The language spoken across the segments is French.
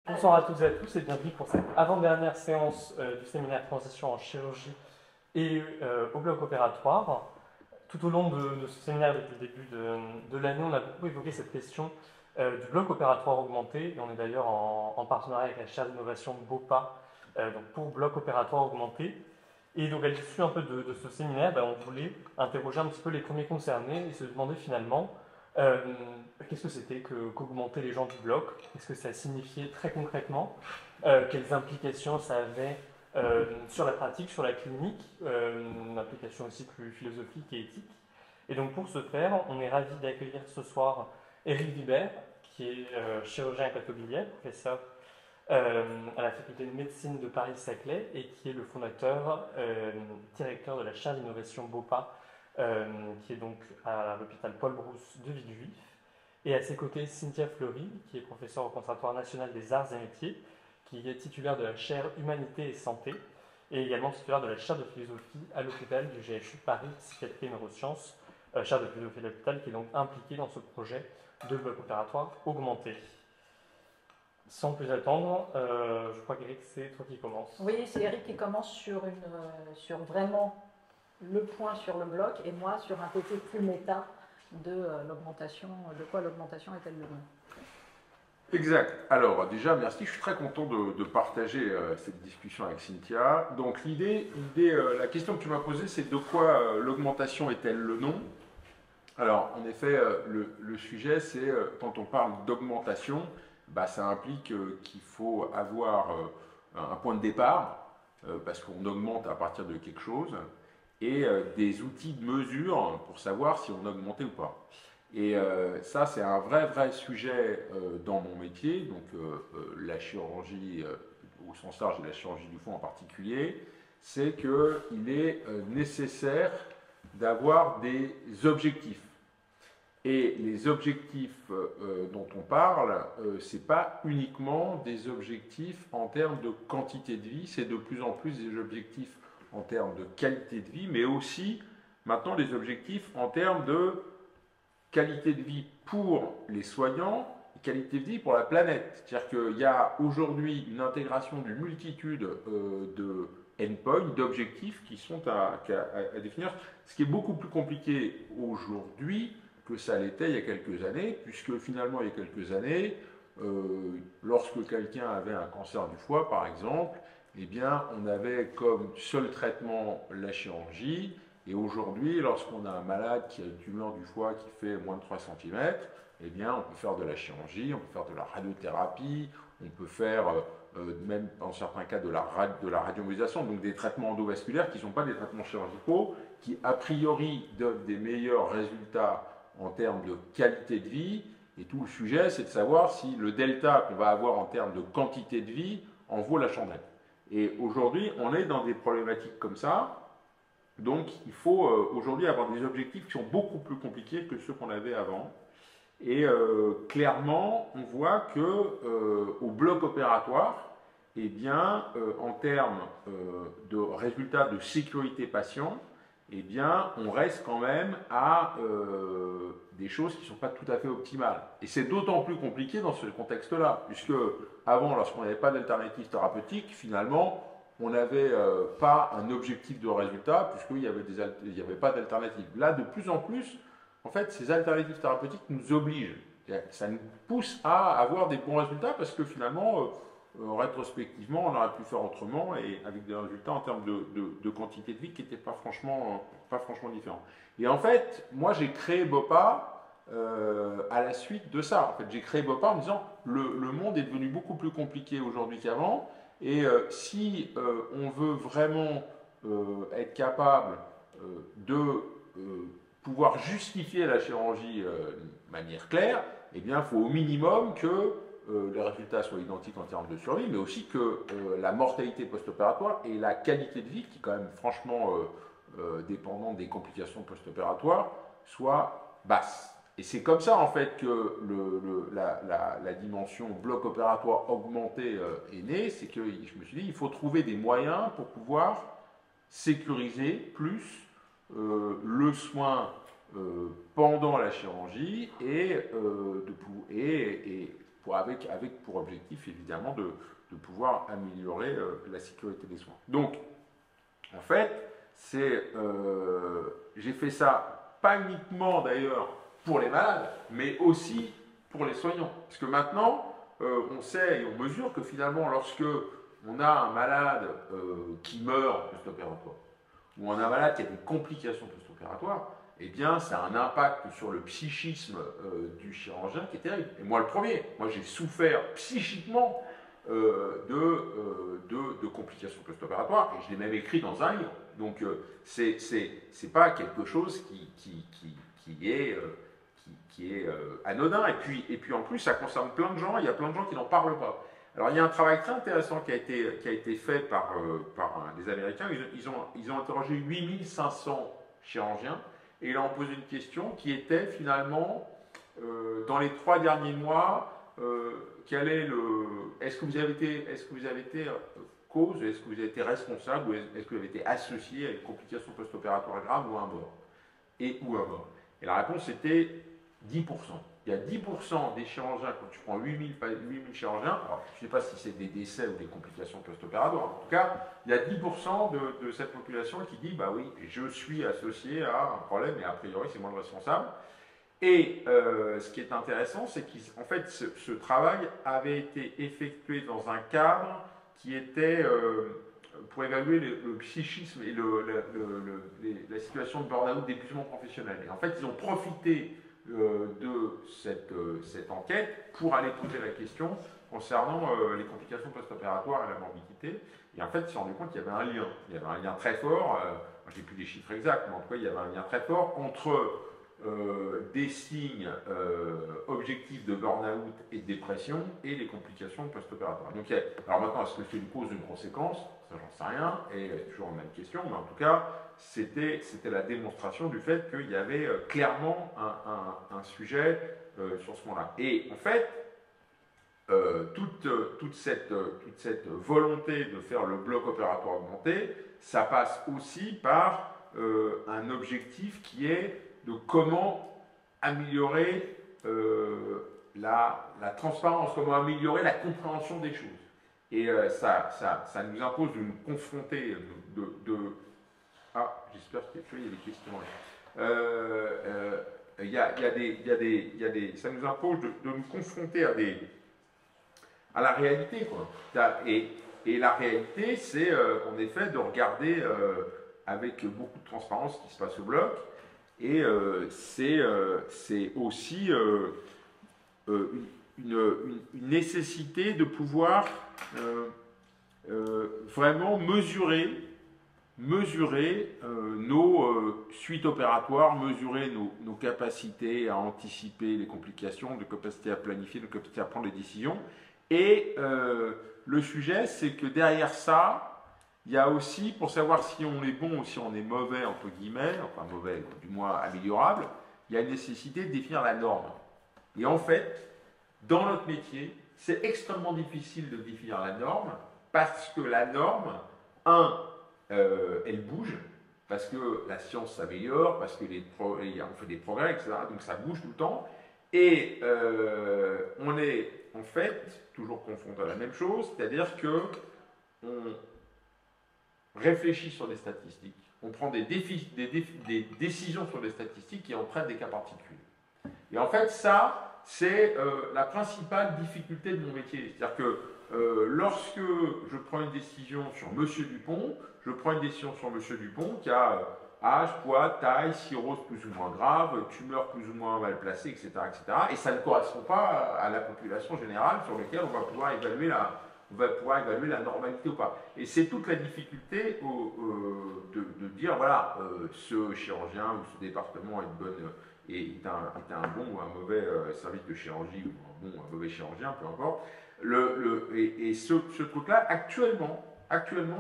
Bonsoir à toutes et à tous et bienvenue pour cette avant-dernière séance du séminaire Transition en chirurgie et au bloc opératoire. Tout au long de ce séminaire, depuis le début de l'année, on a beaucoup évoqué cette question du bloc opératoire augmenté et on est d'ailleurs en partenariat avec la chaire d'innovation BOPA donc pour bloc opératoire augmenté. Et donc à l'issue un peu de ce séminaire, on voulait interroger un petit peu les premiers concernés et se demander finalement euh, qu'est-ce que c'était qu'augmenter les gens du bloc, qu'est-ce que ça signifiait très concrètement, quelles implications ça avait sur la pratique, sur la clinique, une implication aussi plus philosophique et éthique. Et donc pour ce faire, on est ravi d'accueillir ce soir Éric Vibert, qui est chirurgien hépatobiliaire, professeur à la faculté de médecine de Paris-Saclay et qui est le fondateur, directeur de la chaire d'innovation BOPA, qui est donc à l'hôpital Paul Brousse de Villejuif. Et à ses côtés, Cynthia Fleury, qui est professeure au Conservatoire national des arts et métiers, qui est titulaire de la chaire Humanité et Santé, et également titulaire de la chaire de philosophie à l'hôpital du GHU Paris Psychiatrie et Neurosciences, chaire de philosophie de l'hôpital qui est donc impliquée dans ce projet de bloc opératoire augmenté. Sans plus attendre, je crois qu'Eric, c'est toi qui commence. Oui, c'est Eric qui commence sur vraiment le point sur le bloc et moi sur un côté plus méta de l'augmentation, de quoi l'augmentation est-elle le nom. Exact. Alors déjà, merci. Je suis très content de partager cette discussion avec Cynthia. Donc la question que tu m'as posée, c'est de quoi l'augmentation est-elle le nom? Alors en effet, le sujet, c'est quand on parle d'augmentation, ça implique qu'il faut avoir un point de départ, parce qu'on augmente à partir de quelque chose, et des outils de mesure pour savoir si on a augmenté ou pas. Et ça, c'est un vrai sujet dans mon métier, donc la chirurgie au sens large et la chirurgie du foie en particulier, c'est qu'il est nécessaire d'avoir des objectifs. Et les objectifs dont on parle, ce n'est pas uniquement des objectifs en termes de quantité de vie, c'est de plus en plus des objectifs en termes de qualité de vie, mais aussi maintenant des objectifs en termes de qualité de vie pour les soignants et qualité de vie pour la planète. C'est-à-dire qu'il y a aujourd'hui une intégration d'une multitude de endpoints, d'objectifs qui sont à définir, ce qui est beaucoup plus compliqué aujourd'hui que ça l'était il y a quelques années, puisque finalement il y a quelques années, lorsque quelqu'un avait un cancer du foie par exemple, eh bien on avait comme seul traitement la chirurgie. Et aujourd'hui, lorsqu'on a un malade qui a une tumeur du foie qui fait moins de 3 cm, eh bien, on peut faire de la chirurgie, on peut faire de la radiothérapie, on peut faire, même dans certains cas, de la radiomobilisation, donc des traitements endovasculaires qui ne sont pas des traitements chirurgicaux, qui a priori donnent des meilleurs résultats en termes de qualité de vie. Et tout le sujet, c'est de savoir si le delta qu'on va avoir en termes de quantité de vie en vaut la chandelle. Et aujourd'hui, on est dans des problématiques comme ça. Donc, il faut aujourd'hui avoir des objectifs qui sont beaucoup plus compliqués que ceux qu'on avait avant. Et clairement, on voit que au bloc opératoire, eh bien, en termes de résultats de sécurité patient, eh bien, on reste quand même à des choses qui ne sont pas tout à fait optimales. Et c'est d'autant plus compliqué dans ce contexte-là, puisque avant, lorsqu'on n'avait pas d'alternative thérapeutique, finalement, on n'avait pas un objectif de résultat puisqu'il n'y avait pas d'alternative. Là, de plus en plus, en fait, ces alternatives thérapeutiques nous obligent. Ça nous pousse à avoir des bons résultats parce que finalement, rétrospectivement, on aurait pu faire autrement et avec des résultats en termes de quantité de vie qui n'étaient pas franchement différents. Et en fait, moi, j'ai créé BOPA à la suite de ça. En fait, j'ai créé BOPA en me disant le monde est devenu beaucoup plus compliqué aujourd'hui qu'avant. Et si on veut vraiment être capable de pouvoir justifier la chirurgie de manière claire, eh bien, il faut au minimum que les résultats soient identiques en termes de survie, mais aussi que la mortalité post-opératoire et la qualité de vie, qui est quand même franchement dépendante des complications post-opératoires, soient basses. Et c'est comme ça en fait que la dimension bloc opératoire augmenté est née, c'est que je me suis dit il faut trouver des moyens pour pouvoir sécuriser plus le soin pendant la chirurgie et avec pour objectif évidemment de pouvoir améliorer la sécurité des soins. Donc, en fait, j'ai fait ça pas uniquement d'ailleurs pour les malades, mais aussi pour les soignants. Parce que maintenant, on sait et on mesure que finalement, lorsque on a un malade qui meurt post-opératoire, ou on a un malade qui a des complications post-opératoires, eh bien, ça a un impact sur le psychisme du chirurgien qui est terrible. Et moi, le premier, moi j'ai souffert psychiquement de complications post-opératoires, et je l'ai même écrit dans un livre. Donc, c'est pas quelque chose qui est anodin. Et puis en plus, ça concerne plein de gens, il y a plein de gens qui n'en parlent pas. Alors, il y a un travail très intéressant qui a été fait par des Américains. Ils ont interrogé 8500 chirurgiens, et ils leur ont posé une question qui était finalement, dans les 3 derniers mois, est-ce que vous avez été cause, est-ce que vous avez été responsable, ou est-ce que vous avez été associé à une complication post-opératoire grave ou à un mort, Et la réponse était 10%. Il y a 10% des chirurgiens, quand tu prends 8000 chirurgiens, alors je ne sais pas si c'est des décès ou des complications post-opératoires, en tout cas, il y a 10% de cette population qui dit, bah oui, je suis associé à un problème, et a priori c'est moi le responsable. Et ce qui est intéressant, c'est qu'en fait, ce travail avait été effectué dans un cadre qui était pour évaluer le psychisme et la situation de burn-out, d'épuisement professionnel. Et en fait, ils ont profité de cette enquête pour aller poser la question concernant les complications post-opératoires et la morbidité. Et en fait, ils se sont rendus compte qu'il y avait un lien. Il y avait un lien très fort, je n'ai plus les chiffres exacts, mais en tout cas, il y avait un lien très fort entre des signes objectifs de burn-out et de dépression et les complications post-opératoires. Donc, alors maintenant, est-ce que c'est une cause ou une conséquence? Ça, j'en sais rien, et c'est toujours la même question, mais en tout cas, c'était la démonstration du fait qu'il y avait clairement un sujet sur ce point-là. Et en fait, toute cette volonté de faire le bloc opératoire augmenté, ça passe aussi par un objectif qui est de comment améliorer la transparence, comment améliorer la compréhension des choses. Et ça nous impose de nous confronter, Ah, j'espère qu'il y a des questions là. Ça nous impose de nous confronter à la réalité, quoi. Et la réalité, c'est en effet de regarder avec beaucoup de transparence ce qui se passe au bloc. Et c'est aussi une nécessité de pouvoir vraiment mesurer nos suites opératoires, mesurer nos capacités à anticiper les complications, nos capacités à planifier, nos capacités à prendre des décisions. Et le sujet, c'est que derrière ça, il y a aussi, pour savoir si on est bon ou si on est mauvais, entre guillemets, enfin mauvais, du moins améliorable, il y a une nécessité de définir la norme. Et en fait, dans notre métier, c'est extrêmement difficile de définir la norme, parce que la norme, elle bouge, parce que la science s'améliore, parce que on fait des progrès, etc. Donc ça bouge tout le temps. Et on est en fait toujours confronté à la même chose, c'est-à-dire que on réfléchit sur des statistiques, on prend des décisions sur des statistiques et on traite des cas particuliers. Et en fait, ça, c'est la principale difficulté de mon métier. C'est-à-dire que lorsque je prends une décision sur Monsieur Dupont, je prends une décision sur Monsieur Dupont qui a âge, poids, taille, cirrhose plus ou moins grave, tumeur plus ou moins mal placée, etc., etc. Et ça ne correspond pas à la population générale sur laquelle on va pouvoir évaluer la normalité ou pas. Et c'est toute la difficulté de dire, voilà, ce chirurgien ou ce département est un bon ou un mauvais service de chirurgie, ou un bon ou un mauvais chirurgien, peu importe. Ce truc-là, actuellement,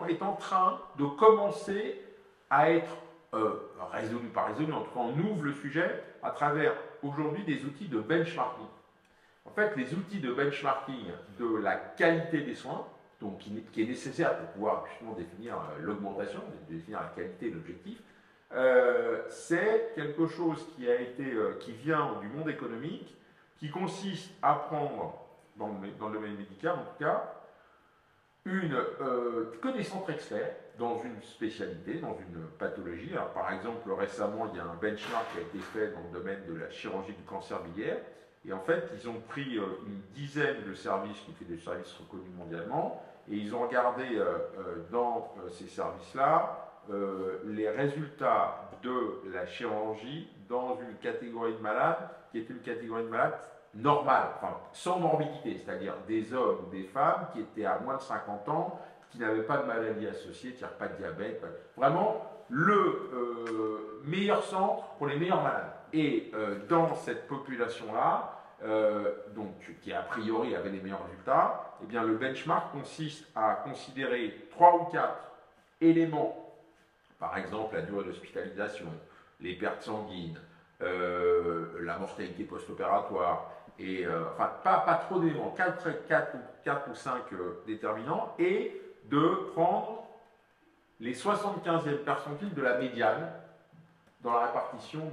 est en train de commencer à être résolu, pas résolu, en tout cas on ouvre le sujet à travers aujourd'hui des outils de benchmarking. En fait, les outils de benchmarking de la qualité des soins, donc qui est nécessaire pour pouvoir justement définir l'augmentation, définir la qualité et l'objectif, c'est quelque chose qui vient du monde économique, qui consiste à prendre dans le domaine médical en tout cas, que des centres experts dans une spécialité, dans une pathologie. Alors, par exemple, récemment, il y a un benchmark qui a été fait dans le domaine de la chirurgie du cancer biliaire. Et en fait, ils ont pris une dizaine de services qui étaient des services reconnus mondialement, et ils ont regardé dans ces services-là les résultats de la chirurgie dans une catégorie de malades qui était une catégorie de malades normale, enfin sans morbidité, c'est-à-dire des hommes ou des femmes qui étaient à moins de 50 ans, qui n'avaient pas de maladie associée, c'est-à-dire pas de diabète, vraiment le meilleur centre pour les meilleurs malades. Et dans cette population-là, donc, qui a priori avait les meilleurs résultats, eh bien, le benchmark consiste à considérer 3 ou 4 éléments, par exemple la durée d'hospitalisation, les pertes sanguines, la mortalité post-opératoire, et enfin pas trop d'éléments, 4 ou 5 déterminants, et de prendre les 75e percentiles de la médiane dans la répartition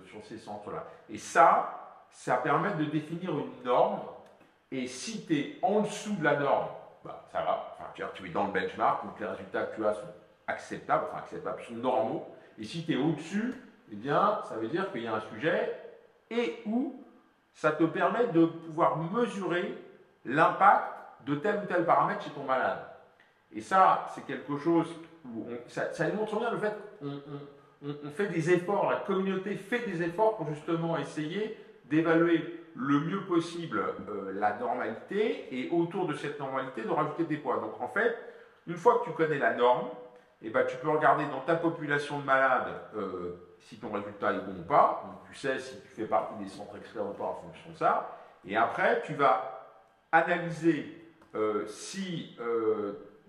sur ces centres-là. Et ça permet de définir une norme, et si tu es en dessous de la norme, bah, ça va, enfin, tu es dans le benchmark, donc les résultats que tu as sont acceptables, sont normaux, et si tu es au-dessus, eh bien, ça veut dire qu'il y a un sujet, et où ça te permet de pouvoir mesurer l'impact de tel ou tel paramètre chez ton malade. Et ça, c'est quelque chose où ça démontre bien le fait qu'on fait des efforts, la communauté fait des efforts pour justement essayer d'évaluer le mieux possible la normalité, et autour de cette normalité de rajouter des poids. Donc en fait, une fois que tu connais la norme, eh ben, tu peux regarder dans ta population de malades si ton résultat est bon ou pas. Donc tu sais si tu fais partie des centres experts ou pas en fonction de ça. Et après, tu vas analyser si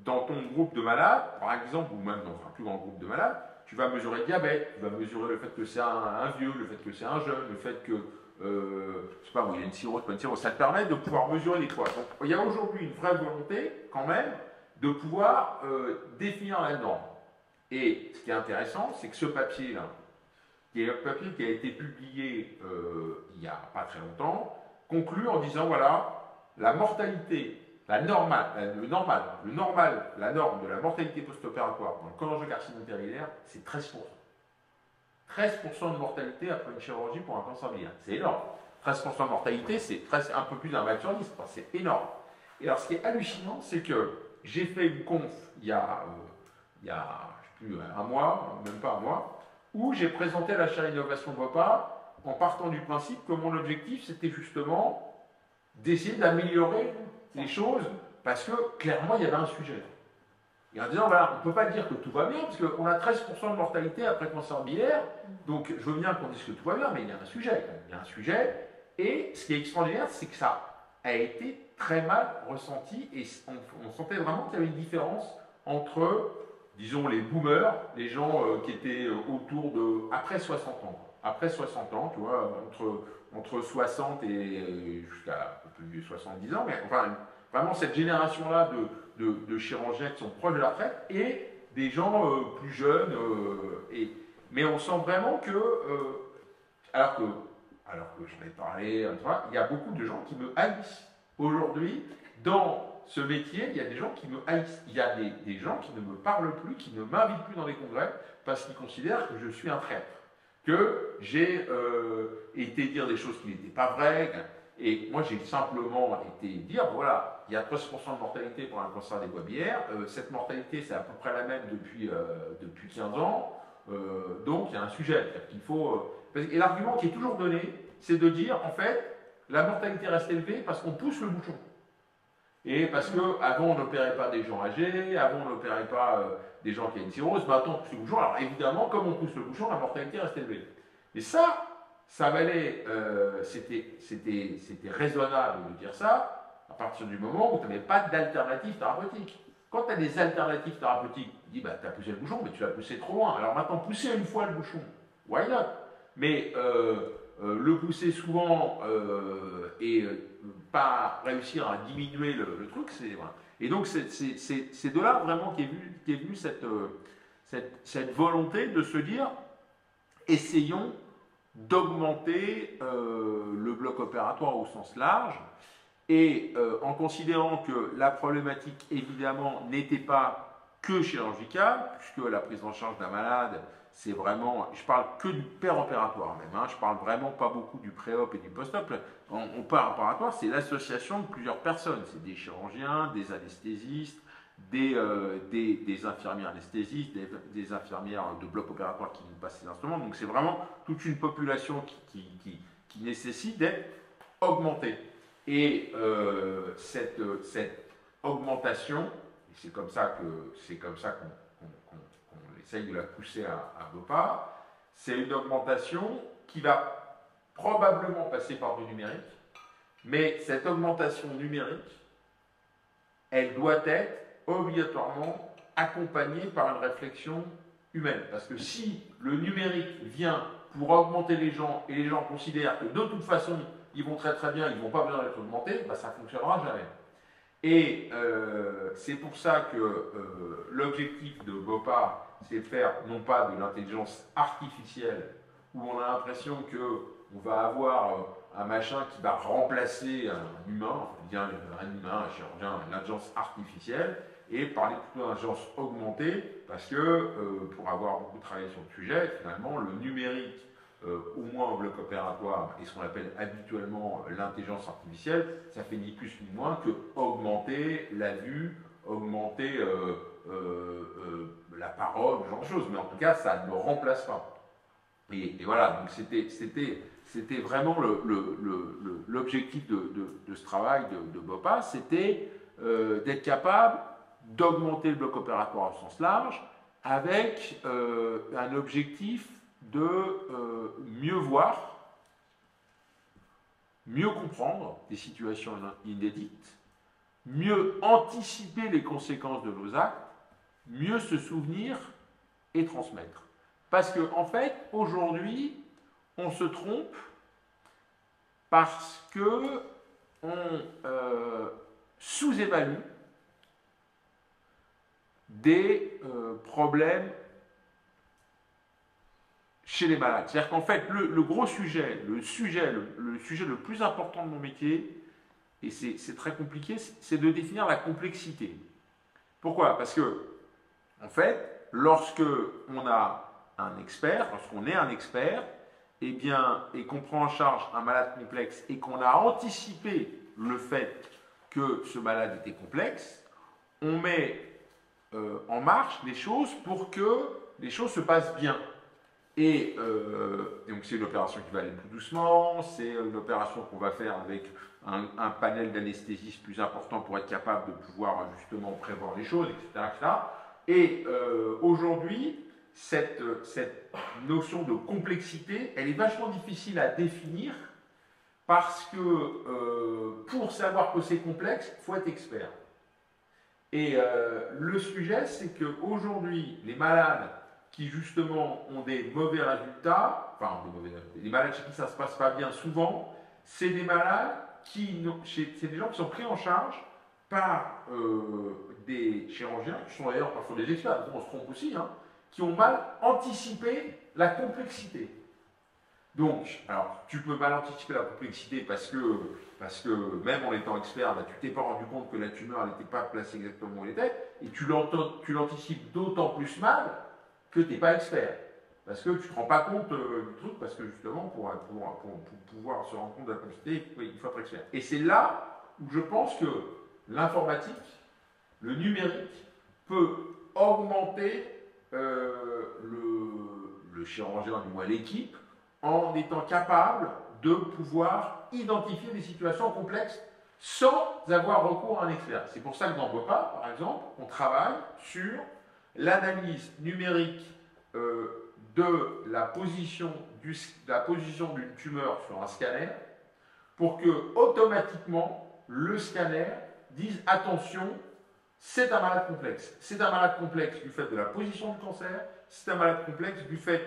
dans ton groupe de malades, par exemple, ou même dans un plus grand groupe de malades, tu vas mesurer le diabète, tu vas mesurer le fait que c'est un vieux, le fait que c'est un jeune, le fait que je sais pas, il y a une cirrhose, pas une cirrhose, ça te permet de pouvoir mesurer les poids. Donc il y a aujourd'hui une vraie volonté quand même de pouvoir définir la norme. Et ce qui est intéressant, c'est que ce papier-là, qui est un papier qui a été publié il n'y a pas très longtemps, conclut en disant voilà, la mortalité, la norme de la mortalité post-opératoire dans le cholangiocarcinome périnéaire, c'est 13%. 13% de mortalité après une chirurgie pour un cancer biliaire. C'est énorme. 13% de mortalité, c'est un peu plus d'un mal sur 10. C'est énorme. Et alors, ce qui est hallucinant, c'est que j'ai fait une conf il y a je sais plus, un mois, même pas un mois, où j'ai présenté la chaire innovation VOPA en partant du principe que mon objectif, c'était justement d'essayer d'améliorer les choses, parce que clairement, il y avait un sujet. Et en disant, voilà, on ne peut pas dire que tout va bien, parce qu'on a 13% de mortalité après cancer biliaire, donc je veux bien qu'on dise que tout va bien, mais il y a un sujet. Il y a un sujet, et ce qui est extraordinaire, c'est que ça a été très mal ressenti, et on sentait vraiment qu'il y avait une différence entre, disons, les boomers, les gens qui étaient autour de, après 60 ans. Après 60 ans, tu vois, entre 60 et jusqu'à un peu plus de 70 ans, mais enfin, vraiment cette génération-là de chirurgiens qui sont proches de la retraite, et des gens plus jeunes. Mais on sent vraiment que, alors que j'en ai parlé, il y a beaucoup de gens qui me haïssent. Aujourd'hui, dans ce métier, il y a des gens qui me haïssent. Il y a des gens qui ne me parlent plus, qui ne m'invitent plus dans les congrès, parce qu'ils considèrent que je suis un traître, que j'ai été dire des choses qui n'étaient pas vraies. Et moi, j'ai simplement été dire, voilà, il y a 13% de mortalité pour un cancer des voies biliaires. Cette mortalité, c'est à peu près la même depuis 15 ans. Donc, il y a un sujet. Il faut, et l'argument qui est toujours donné, c'est de dire, en fait, la mortalité reste élevée parce qu'on pousse le bouchon. Et parce qu'avant, on n'opérait pas des gens âgés, avant, on n'opérait pas des gens qui avaient une cirrhose, maintenant, on pousse le bouchon. Alors, évidemment, comme on pousse le bouchon, la mortalité reste élevée. Et ça valait, c'était raisonnable de dire ça à partir du moment où tu n'avais pas d'alternative thérapeutique. Quand tu as des alternatives thérapeutiques, tu dis, bah, tu as poussé le bouchon, mais tu l'as poussé trop loin. Alors maintenant, pousser une fois le bouchon, why not? Mais le pousser souvent et pas réussir à diminuer le truc, c'est... Voilà. Et donc, c'est de là vraiment qu'est venue cette volonté de se dire, essayons d'augmenter le bloc opératoire au sens large. Et en considérant que la problématique, évidemment, n'était pas que chirurgicale, puisque la prise en charge d'un malade, c'est vraiment, je parle que du péropératoire même, hein, je parle vraiment pas beaucoup du pré-op et du post-op. En péropératoire, c'est l'association de plusieurs personnes, c'est des chirurgiens, des anesthésistes, des infirmières anesthésistes, des infirmières de bloc opératoire qui nous passent ces instruments. Donc c'est vraiment toute une population qui nécessite d'être augmentée. Et cette augmentation, et c'est comme ça qu'on essaye de la pousser à BOPA, c'est une augmentation qui va probablement passer par du numérique, mais cette augmentation numérique, elle doit être obligatoirement accompagnée par une réflexion humaine. Parce que si le numérique vient pour augmenter les gens, et les gens considèrent que de toute façon, ils vont très très bien, ils n'ont pas besoin d'être augmentés, ben ça ne fonctionnera jamais. Et c'est pour ça que l'objectif de BOPA, c'est de faire non pas de l'intelligence artificielle, où on a l'impression qu'on va avoir un machin qui va remplacer un humain, un chirurgien, une intelligence artificielle, et parler plutôt d'intelligence augmentée, parce que pour avoir beaucoup travaillé sur le sujet, finalement, le numérique, au moins au bloc opératoire, et ce qu'on appelle habituellement l'intelligence artificielle, ça fait ni plus ni moins que augmenter la vue, augmenter la parole, ce genre de choses. Mais en tout cas, ça ne le remplace pas. Et voilà, donc c'était vraiment l'objectif de ce travail de BOPA, c'était d'être capable d'augmenter le bloc opératoire au sens large avec un objectif de mieux voir, mieux comprendre des situations inédites, mieux anticiper les conséquences de nos actes, mieux se souvenir et transmettre. Parce qu'en fait, aujourd'hui, on se trompe parce que on sous-évalue des problèmes chez les malades. C'est-à-dire qu'en fait, le gros sujet, le sujet le plus important de mon métier, et c'est très compliqué, c'est de définir la complexité. Pourquoi? Parce que, en fait, lorsqu'on a un expert, lorsqu'on est un expert, eh bien, et qu'on prend en charge un malade complexe et qu'on a anticipé le fait que ce malade était complexe, on met en marche les choses pour que les choses se passent bien. Et donc c'est une opération qui va aller plus doucement, c'est une opération qu'on va faire avec un panel d'anesthésistes plus important pour être capable de pouvoir justement prévoir les choses, etc. etc. Et aujourd'hui, cette notion de complexité, elle est vachement difficile à définir parce que pour savoir que c'est complexe, il faut être expert. Et le sujet, c'est qu'aujourd'hui, les malades qui justement ont des mauvais résultats, les malades chez qui ça ne se passe pas bien souvent, c'est des malades c'est des gens qui sont pris en charge par des chirurgiens, qui sont d'ailleurs parfois des experts, on se trompe aussi, hein, qui ont mal anticipé la complexité. Donc, alors, tu peux mal anticiper la complexité parce que même en étant expert, bah, tu t'es pas rendu compte que la tumeur n'était pas placée exactement où elle était, et tu l'anticipes d'autant plus mal que tu n'es pas expert. Parce que tu ne te rends pas compte du truc, parce que justement, pour pouvoir se rendre compte de la complexité, il faut être expert. Et c'est là où je pense que l'informatique, le numérique, peut augmenter le chirurgien, du moins l'équipe, en étant capable de pouvoir identifier des situations complexes sans avoir recours à un expert. C'est pour ça que dans BOPA, par exemple, on travaille sur l'analyse numérique de la position d'une tumeur sur un scanner pour que automatiquement le scanner dise attention, c'est un malade complexe. C'est un malade complexe du fait de la position du cancer, c'est un malade complexe du fait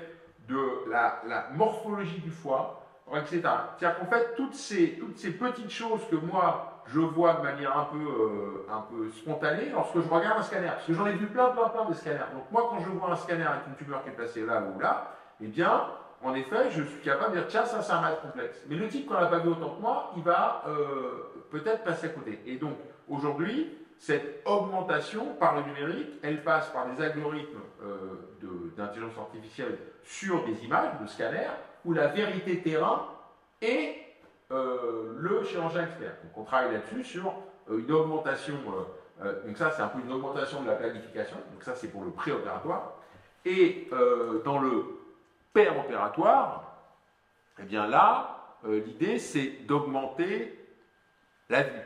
de la morphologie du foie, etc. C'est-à-dire qu'en fait, toutes ces petites choses que moi, je vois de manière un peu spontanée lorsque je regarde un scanner, parce que j'en ai vu plein de scanners. Donc moi, quand je vois un scanner avec une tumeur qui est placée là ou là, eh bien, en effet, je suis capable de dire, tiens, ça c'est un maths complexe. Mais le type qu'on n'a pas vu autant que moi, il va peut-être passer à côté. Et donc, aujourd'hui, cette augmentation par le numérique, elle passe par des algorithmes d'intelligence artificielle sur des images de scanners, où la vérité terrain est le chirurgien expert. Donc, on travaille là-dessus sur une augmentation. Donc ça, c'est un peu une augmentation de la planification. Donc ça, c'est pour le préopératoire. Et dans le péropératoire, eh bien là, l'idée, c'est d'augmenter la vue.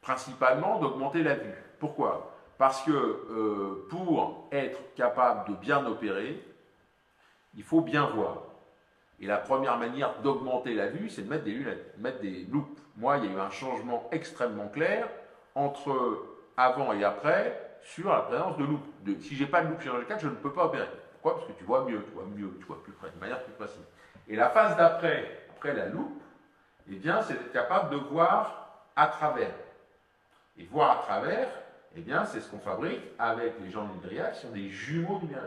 Principalement, d'augmenter la vue. Pourquoi? Parce que pour être capable de bien opérer, il faut bien voir. Et la première manière d'augmenter la vue, c'est de mettre des lunettes, de mettre des loupes. Moi, il y a eu un changement extrêmement clair entre avant et après sur la présence de loupes. Si je n'ai pas de loupe chirurgicale, je ne peux pas opérer. Pourquoi? Parce que tu vois mieux, tu vois plus près, de manière plus précise. Et la phase d'après, après la loupe, eh bien, c'est d'être capable de voir à travers. Et voir à travers, eh bien, c'est ce qu'on fabrique avec les gens de l'INRIA, qui sont des jumeaux numériques.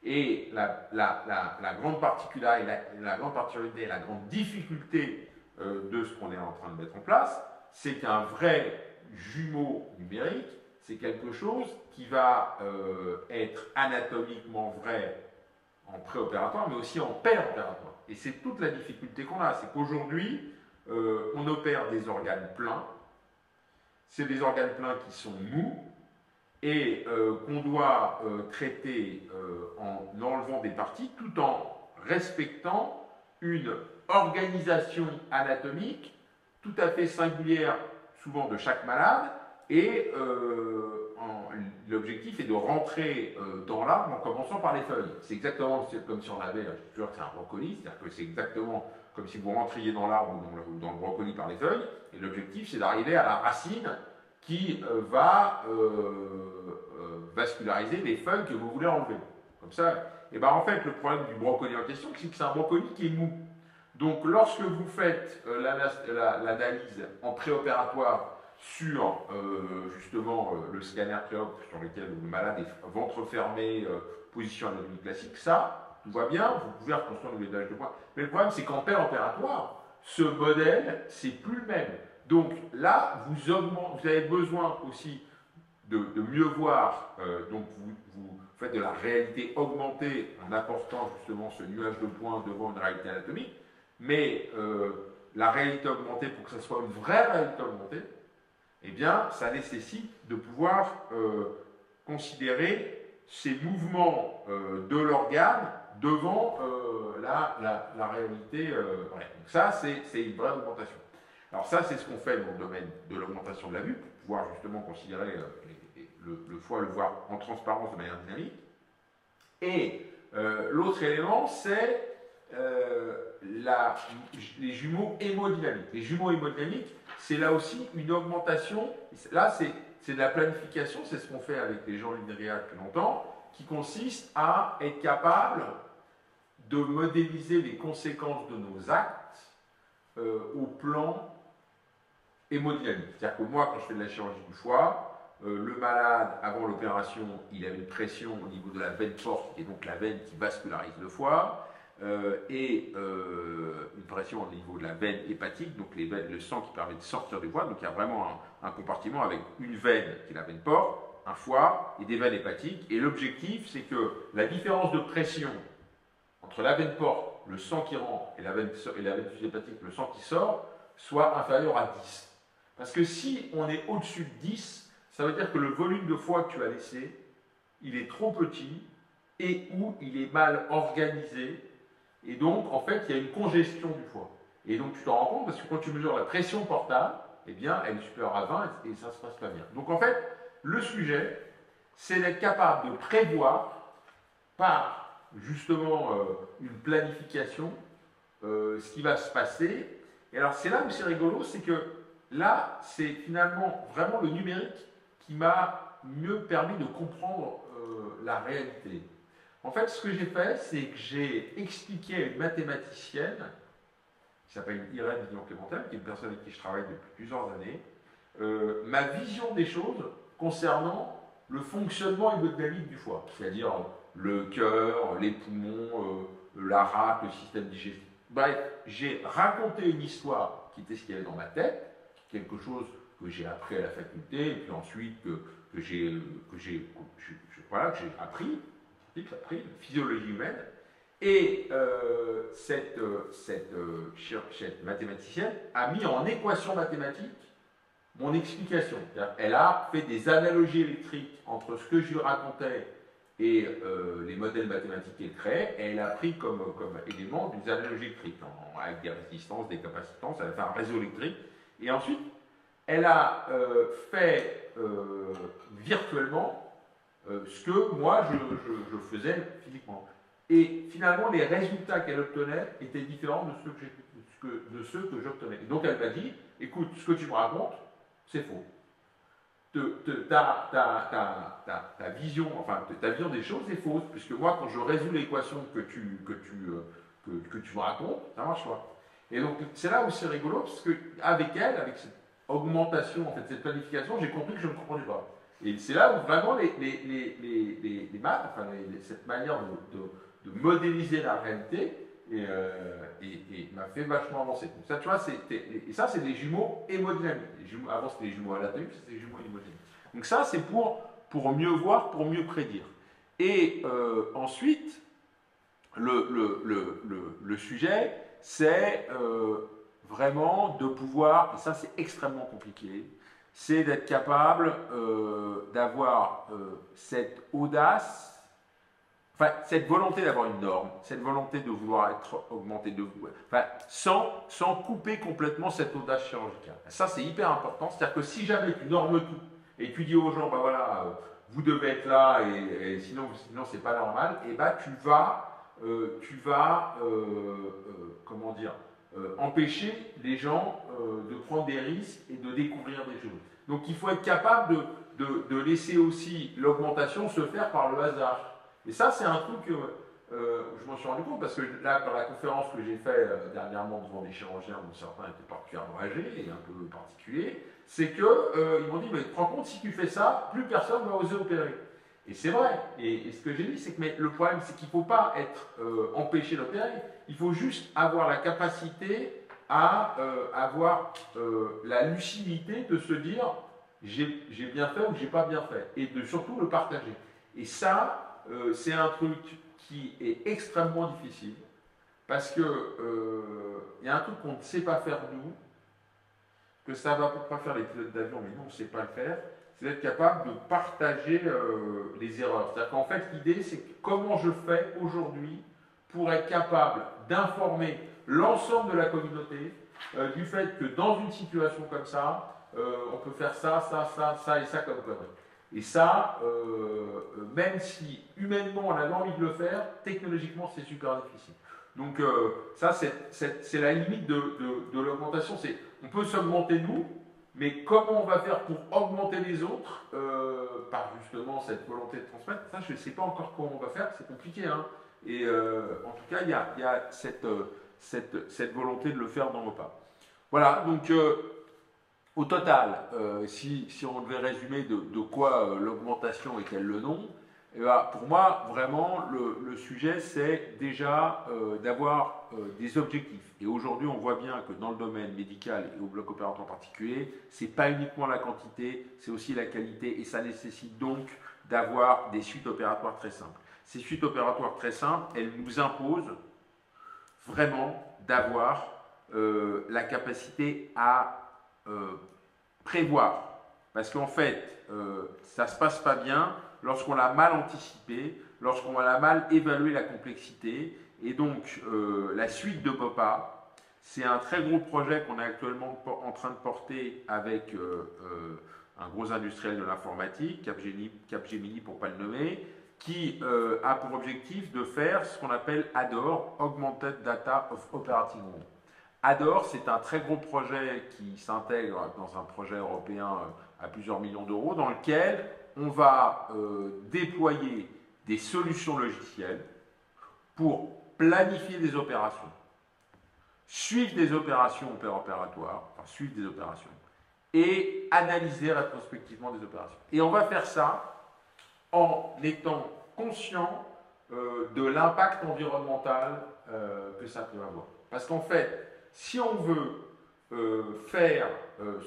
Et la grande particularité, la grande difficulté de ce qu'on est en train de mettre en place, c'est qu'un vrai jumeau numérique, c'est quelque chose qui va être anatomiquement vrai en préopératoire, mais aussi en péropératoire. Et c'est toute la difficulté qu'on a, c'est qu'aujourd'hui, on opère des organes pleins. C'est des organes pleins qui sont mous et qu'on doit traiter en enlevant des parties tout en respectant une organisation anatomique tout à fait singulière, souvent de chaque malade, et l'objectif est de rentrer dans l'arbre en commençant par les feuilles. C'est exactement comme si on avait, je suis sûr que c'est un brocoli, c'est-à-dire que c'est exactement comme si vous rentriez dans l'arbre ou dans le brocoli par les feuilles, et l'objectif c'est d'arriver à la racine qui va vasculariser les feuilles que vous voulez enlever. Comme ça, et ben en fait, le problème du brocoli en question, c'est que c'est un brocoli qui est mou. Donc, lorsque vous faites l'analyse en préopératoire sur justement le scanner préop, sur lequel le malade est ventre fermé, position anatomique classique, ça, tout va bien, vous pouvez reconstruire le ménage de points. Mais le problème, c'est qu'en préopératoire, ce modèle, c'est plus le même. Donc là, vous avez besoin aussi de mieux voir, donc vous faites de la réalité augmentée en apportant justement ce nuage de points devant une réalité anatomique, mais la réalité augmentée, pour que ce soit une vraie réalité augmentée, eh bien, ça nécessite de pouvoir considérer ces mouvements de l'organe devant la réalité. Ouais. Donc ça, c'est une vraie augmentation. Alors ça, c'est ce qu'on fait dans le domaine de l'augmentation de la vue, pour pouvoir justement considérer le foie, le voir en transparence de manière dynamique. Et l'autre élément, c'est les jumeaux hémodynamiques. Les jumeaux hémodynamiques, c'est là aussi une augmentation. Là, c'est de la planification, c'est ce qu'on fait avec les gens de l'INRIA depuis longtemps, qui consiste à être capable de modéliser les conséquences de nos actes au plan hémodynamique. C'est-à-dire que moi, quand je fais de la chirurgie du foie, le malade, avant l'opération, il avait une pression au niveau de la veine porte, qui est donc la veine qui vascularise le foie, et une pression au niveau de la veine hépatique, donc le sang qui permet de sortir du foie. Donc il y a vraiment un compartiment avec une veine, qui est la veine porte, un foie et des veines hépatiques. Et l'objectif, c'est que la différence de pression entre la veine porte, le sang qui rentre, et la veine hépatique, le sang qui sort, soit inférieur à 10. Parce que si on est au-dessus de 10, ça veut dire que le volume de foie que tu as laissé, il est trop petit et ou il est mal organisé. Et donc, en fait, il y a une congestion du foie. Et donc, tu t'en rends compte parce que quand tu mesures la pression portable, eh bien, elle est supérieure à 20 et ça ne se passe pas bien. Donc, en fait, le sujet, c'est d'être capable de prévoir par, justement, une planification, ce qui va se passer. Et alors, c'est là où c'est rigolo, c'est que là, c'est finalement vraiment le numérique qui m'a mieux permis de comprendre la réalité. En fait, ce que j'ai fait, c'est que j'ai expliqué à une mathématicienne, qui s'appelle Irène Villon-Clémentel, qui est une personne avec qui je travaille depuis plusieurs années, ma vision des choses concernant le fonctionnement hémodynamique du foie, c'est-à-dire le cœur, les poumons, la rate, le système digestif. Bref, j'ai raconté une histoire qui était ce qu'il y avait dans ma tête, quelque chose que j'ai appris à la faculté, et puis ensuite que j'ai appris, la physiologie humaine. Et cette mathématicienne a mis en équation mathématique mon explication. Elle a fait des analogies électriques entre ce que je lui racontais et les modèles mathématiques qu'elle créait, et elle a pris comme élément des analogies électriques, avec des résistances, des capacitances, elle a fait un réseau électrique, et ensuite elle a fait virtuellement ce que moi je faisais physiquement. Et finalement, les résultats qu'elle obtenait étaient différents de ceux que j'obtenais. Et donc elle m'a dit, écoute, ce que tu me racontes, c'est faux. Ta vision des choses est fausse, puisque moi, quand je résous l'équation que tu me racontes, ça marche pas. Et donc, c'est là où c'est rigolo, parce qu'avec elle, avec cette augmentation, en fait, cette planification, j'ai compris que je ne comprenais pas. Et c'est là où vraiment les maths, cette manière de modéliser la réalité, et m'a fait vachement avancer. Donc ça, tu vois, et ça, c'est des jumeaux hémodynamiques. Avant, c'était des jumeaux anatomiques, c'était des jumeaux hémodynamiques. Donc ça, c'est pour mieux voir, pour mieux prédire. Et ensuite, le sujet, c'est vraiment de pouvoir, et ça c'est extrêmement compliqué, c'est d'être capable d'avoir cette audace, enfin, cette volonté d'avoir une norme, cette volonté de vouloir être augmenté, sans couper complètement cette audace chirurgicale. Ça, c'est hyper important. C'est-à-dire que si jamais tu normes tout et tu dis aux gens, ben voilà, vous devez être là et sinon c'est pas normal, et ben tu vas comment dire, empêcher les gens de prendre des risques et de découvrir des choses. Donc, il faut être capable de laisser aussi l'augmentation se faire par le hasard. Et ça, c'est un truc que je m'en suis rendu compte, parce que là, dans la conférence que j'ai faite dernièrement devant des chirurgiens, dont certains étaient particulièrement âgés et un peu particuliers, c'est qu'ils m'ont dit, mais tu te rends compte, si tu fais ça, plus personne ne va oser opérer. Et c'est vrai. Et ce que j'ai dit, c'est que le problème, c'est qu'il ne faut pas être empêché d'opérer, il faut juste avoir la capacité à avoir la lucidité de se dire, j'ai bien fait ou j'ai pas bien fait, et de surtout le partager. Et ça, c'est un truc qui est extrêmement difficile, parce que y a un truc qu'on ne sait pas faire nous, que ça va pas faire les pilotes d'avion, mais nous on ne sait pas le faire, c'est d'être capable de partager les erreurs. C'est-à-dire qu'en fait l'idée c'est comment je fais aujourd'hui pour être capable d'informer l'ensemble de la communauté du fait que dans une situation comme ça, on peut faire ça et ça comme connerie. Et ça, même si humainement on avait envie de le faire, technologiquement c'est super difficile. Donc ça c'est la limite de l'augmentation. On peut s'augmenter nous, mais comment on va faire pour augmenter les autres par justement cette volonté de transmettre, ça je ne sais pas encore comment on va faire, c'est compliqué. Hein. Et en tout cas il y a cette volonté de le faire dans nos pas. Voilà, donc au total, si on devait résumer de quoi l'augmentation est-elle le nom, eh bien, pour moi, vraiment, le sujet, c'est déjà d'avoir des objectifs. Et aujourd'hui, on voit bien que dans le domaine médical et au bloc opératoire en particulier, ce n'est pas uniquement la quantité, c'est aussi la qualité, et ça nécessite donc d'avoir des suites opératoires très simples. Ces suites opératoires très simples, elles nous imposent vraiment d'avoir la capacité à prévoir, parce qu'en fait ça ne se passe pas bien lorsqu'on l'a mal anticipé, lorsqu'on a mal évalué la complexité, et donc la suite de BOPA, c'est un très gros projet qu'on est actuellement en train de porter avec un gros industriel de l'informatique, Capgemini pour ne pas le nommer, qui a pour objectif de faire ce qu'on appelle ADOR, Augmented Data of Operating Room. ADOR, c'est un très gros projet qui s'intègre dans un projet européen à plusieurs millions d'euros, dans lequel on va déployer des solutions logicielles pour planifier des opérations, suivre des opérations opératoires, suivre des opérations, et analyser rétrospectivement des opérations. Et on va faire ça en étant conscient de l'impact environnemental que ça peut avoir. Parce qu'en fait, si on veut faire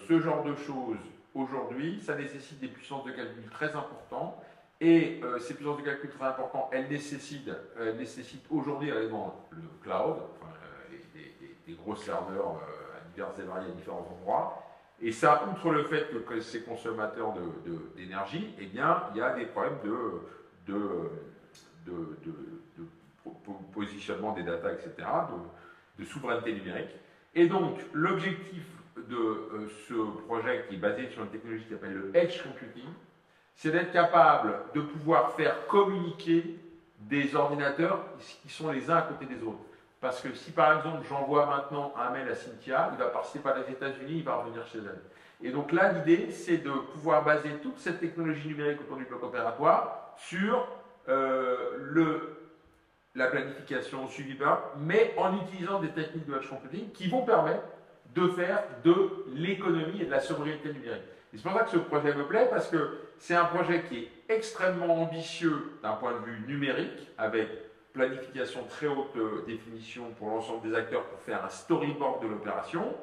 ce genre de choses aujourd'hui, ça nécessite des puissances de calcul très importantes. Et ces puissances de calcul très importantes, elles nécessitent aujourd'hui également le cloud, enfin, des gros serveurs à divers et variés à différents endroits. Et ça, outre le fait que c'est consommateur d'énergie, eh bien, il y a des problèmes de positionnement des data, etc., de souveraineté numérique. Et donc, l'objectif de ce projet qui est basé sur une technologie qui s'appelle le Edge Computing, c'est d'être capable de pouvoir faire communiquer des ordinateurs qui sont les uns à côté des autres. Parce que si par exemple j'envoie maintenant un mail à Cynthia, il va passer par les États-Unis, il va revenir chez elle. Et donc là, l'idée, c'est de pouvoir baser toute cette technologie numérique autour du bloc opératoire sur la planification suivi par, mais en utilisant des techniques de edge computing qui vont permettre de faire de l'économie et de la sobriété numérique. Et c'est pour ça que ce projet me plaît, parce que c'est un projet qui est extrêmement ambitieux d'un point de vue numérique, avec planification très haute définition pour l'ensemble des acteurs pour faire un storyboard de l'opération.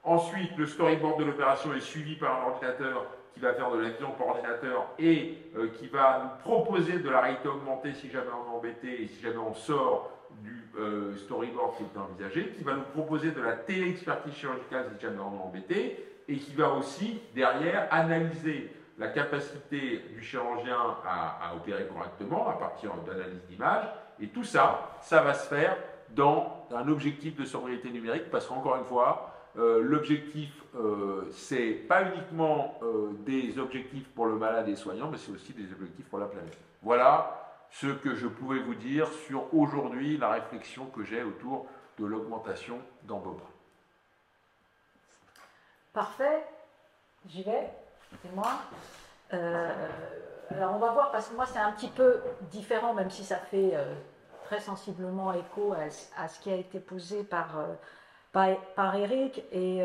Ensuite, le storyboard de l'opération est suivi par un ordinateur qui va faire de la vision par ordinateur et qui va nous proposer de la réalité augmentée si jamais on est embêté et si jamais on sort du storyboard qui est envisagé, qui va nous proposer de la téléexpertise chirurgicale si jamais on est embêté, et qui va aussi, derrière, analyser la capacité du chirurgien à opérer correctement à partir d'analyse d'images. Et tout ça, ça va se faire dans un objectif de sobriété numérique, parce qu'encore une fois, l'objectif, c'est pas uniquement des objectifs pour le malade et les soignants, mais c'est aussi des objectifs pour la planète. Voilà ce que je pouvais vous dire sur aujourd'hui la réflexion que j'ai autour de l'augmentation dans BOPA. Parfait, j'y vais, c'est moi. Alors on va voir, parce que moi c'est un petit peu différent, même si ça fait très sensiblement écho à ce qui a été posé par Eric, et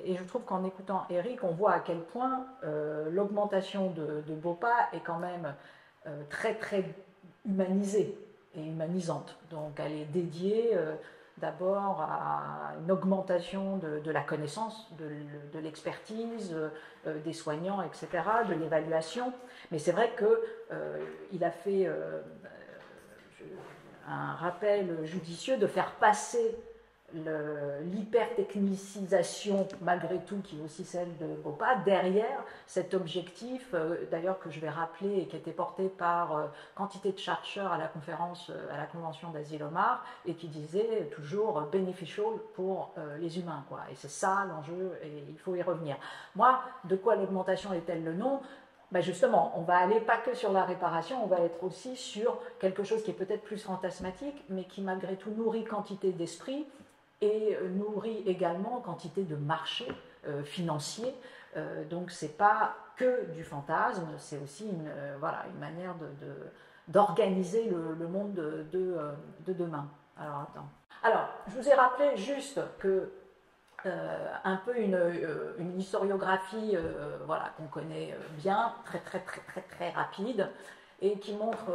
je trouve qu'en écoutant Eric, on voit à quel point l'augmentation de BOPA est quand même très très humanisée et humanisante. Donc elle est dédiée d'abord à une augmentation de la connaissance, de l'expertise, des soignants, etc., de l'évaluation. Mais c'est vrai qu'il a fait un rappel judicieux de faire passer l'hypertechnicisation, malgré tout, qui est aussi celle de BOPA, derrière cet objectif, d'ailleurs que je vais rappeler et qui a été porté par quantité de chercheurs à la convention d'Asilomar, et qui disait toujours beneficial pour les humains, quoi. Et c'est ça l'enjeu, et il faut y revenir. Moi, de quoi l'augmentation est-elle le nom? Ben justement, on va aller pas que sur la réparation, on va être aussi sur quelque chose qui est peut-être plus fantasmatique, mais qui malgré tout nourrit quantité d'esprit, et nourrit également quantité de marché financier. Donc ce n'est pas que du fantasme, c'est aussi une manière d'organiser le monde de demain. Alors attends. Alors, je vous ai rappelé juste que un peu une historiographie qu'on connaît bien, très rapide, et qui montre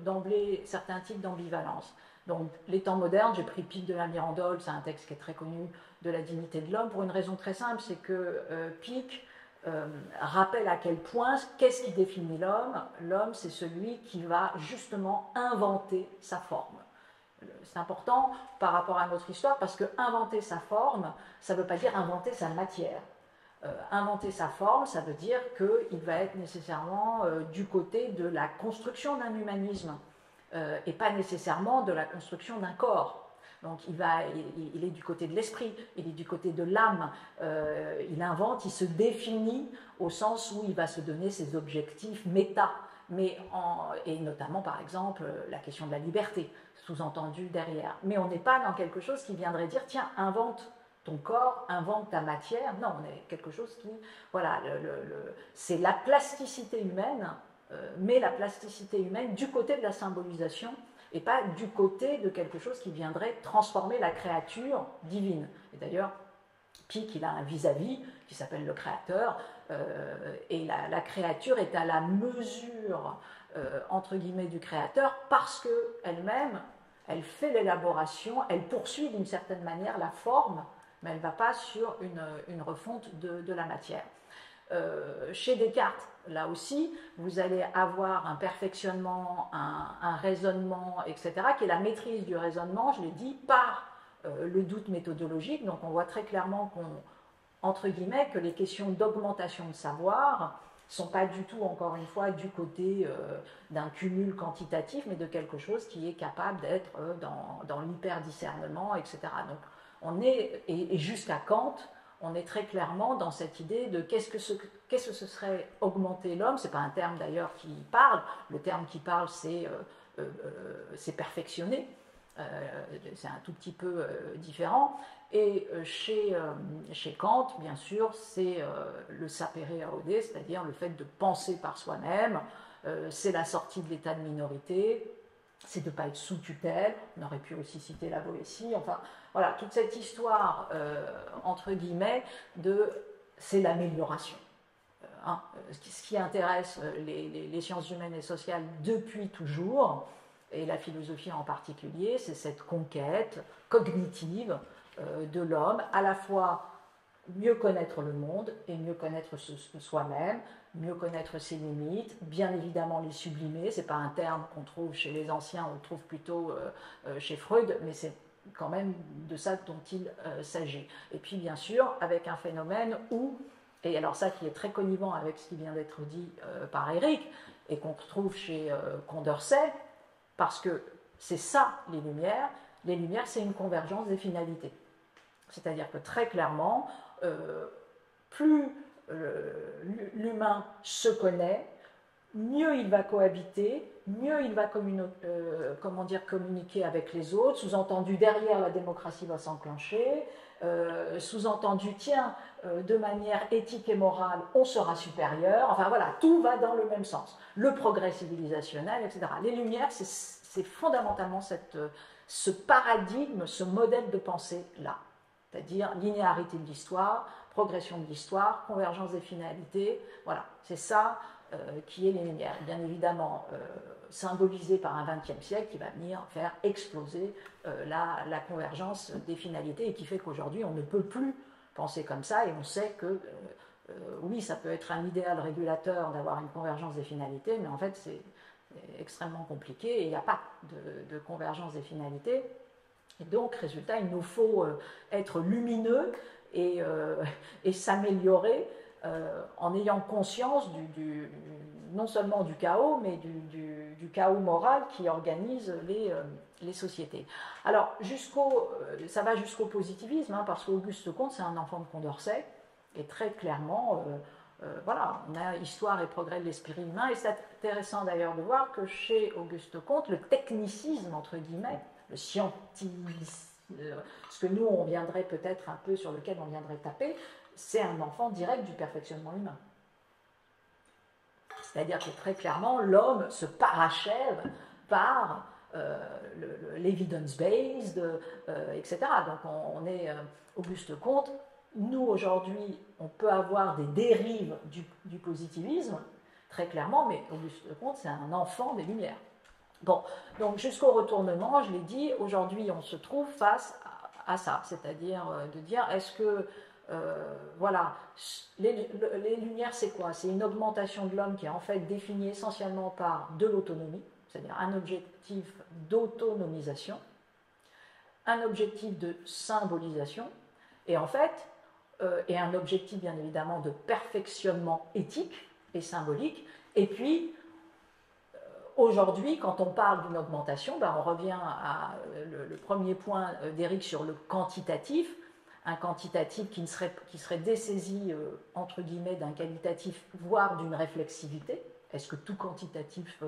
d'emblée certains types d'ambivalence. Donc, les temps modernes, j'ai pris Pic de la Mirandole, c'est un texte qui est très connu, de la dignité de l'homme, pour une raison très simple, c'est que Pic rappelle à quel point, qu'est-ce qui définit l'homme? L'homme, c'est celui qui va justement inventer sa forme. C'est important par rapport à notre histoire, parce que inventer sa forme, ça ne veut pas dire inventer sa matière. Inventer sa forme, ça veut dire qu'il va être nécessairement du côté de la construction d'un humanisme. Et pas nécessairement de la construction d'un corps. Donc il est du côté de l'esprit, il est du côté de l'âme, il invente, il se définit au sens où il va se donner ses objectifs méta, et notamment par exemple la question de la liberté, sous-entendu derrière. Mais on n'est pas dans quelque chose qui viendrait dire, tiens, invente ton corps, invente ta matière. Non, on est quelque chose qui, voilà, c'est la plasticité humaine, mais la plasticité humaine du côté de la symbolisation et pas du côté de quelque chose qui viendrait transformer la créature divine. Et d'ailleurs, Pic, il a un vis-à-vis qui s'appelle le créateur, et la créature est à la mesure entre guillemets, du créateur, parce qu'elle-même, elle fait l'élaboration, elle poursuit d'une certaine manière la forme, mais elle ne va pas sur une refonte de la matière. Chez Descartes, là aussi, vous allez avoir un perfectionnement, un raisonnement, etc., qui est la maîtrise du raisonnement, je l'ai dit, par le doute méthodologique. Donc on voit très clairement entre guillemets, que les questions d'augmentation de savoir ne sont pas du tout, encore une fois, du côté d'un cumul quantitatif, mais de quelque chose qui est capable d'être dans l'hyper-discernement, etc. Donc on est, et jusqu'à Kant, on est très clairement dans cette idée de qu'est-ce que ce serait augmenter l'homme. Ce n'est pas un terme d'ailleurs qui parle, le terme qui parle c'est perfectionner, c'est un tout petit peu différent. Et chez Kant, bien sûr, c'est le sapere aude, c'est-à-dire le fait de penser par soi-même, c'est la sortie de l'état de minorité, c'est de ne pas être sous tutelle, on aurait pu aussi citer la Boétie, enfin voilà, toute cette histoire, entre guillemets, c'est l'amélioration. Ce qui intéresse les sciences humaines et sociales depuis toujours, et la philosophie en particulier, c'est cette conquête cognitive de l'homme, à la fois mieux connaître le monde et mieux connaître soi-même, mieux connaître ses limites, bien évidemment les sublimer. C'est pas un terme qu'on trouve chez les anciens, on le trouve plutôt chez Freud, mais c'est quand même de ça dont il s'agit. Et puis bien sûr, avec un phénomène où, et alors ça qui est très connivent avec ce qui vient d'être dit par Éric, et qu'on retrouve chez Condorcet, parce que c'est ça les Lumières c'est une convergence des finalités. C'est-à-dire que très clairement, plus l'humain se connaît, mieux il va cohabiter, mieux il va communiquer avec les autres, sous-entendu derrière la démocratie va s'enclencher, sous-entendu tiens, de manière éthique et morale, on sera supérieur, enfin voilà, tout va dans le même sens. Le progrès civilisationnel, etc. Les Lumières, c'est fondamentalement ce paradigme, ce modèle de pensée-là. C'est-à-dire linéarité de l'histoire, progression de l'histoire, convergence des finalités, voilà, c'est ça qui est les Lumières. Bien évidemment, symbolisé par un XXe siècle qui va venir faire exploser la convergence des finalités et qui fait qu'aujourd'hui, on ne peut plus penser comme ça et on sait que, oui, ça peut être un idéal régulateur d'avoir une convergence des finalités, mais en fait, c'est extrêmement compliqué et il n'y a pas de convergence des finalités. Et donc, résultat, il nous faut être lumineux et s'améliorer en ayant conscience non seulement du chaos, mais du chaos moral qui organise les sociétés. Alors, ça va jusqu'au positivisme, hein, parce qu'Auguste Comte, c'est un enfant de Condorcet, et très clairement, voilà, on a histoire et progrès de l'esprit humain, et c'est intéressant d'ailleurs de voir que chez Auguste Comte, le technicisme, entre guillemets, le scientisme, ce que nous, on viendrait peut-être un peu sur lequel on viendrait taper, c'est un enfant direct du perfectionnement humain. C'est-à-dire que très clairement, l'homme se parachève par l'evidence-based, etc. Donc on est Auguste Comte. Nous, aujourd'hui, on peut avoir des dérives du positivisme, très clairement, mais Auguste Comte, c'est un enfant des Lumières. Bon, donc jusqu'au retournement, je l'ai dit, aujourd'hui on se trouve face à ça, c'est-à-dire de dire est-ce que, voilà, les Lumières c'est quoi? C'est une augmentation de l'homme qui est en fait définie essentiellement par de l'autonomie, c'est-à-dire un objectif d'autonomisation, un objectif de symbolisation, et en fait, et un objectif bien évidemment de perfectionnement éthique et symbolique, et puis aujourd'hui, quand on parle d'une augmentation, ben on revient à le premier point d'Éric sur le quantitatif, un quantitatif qui serait dessaisi, entre guillemets, d'un qualitatif, voire d'une réflexivité. Est-ce que tout quantitatif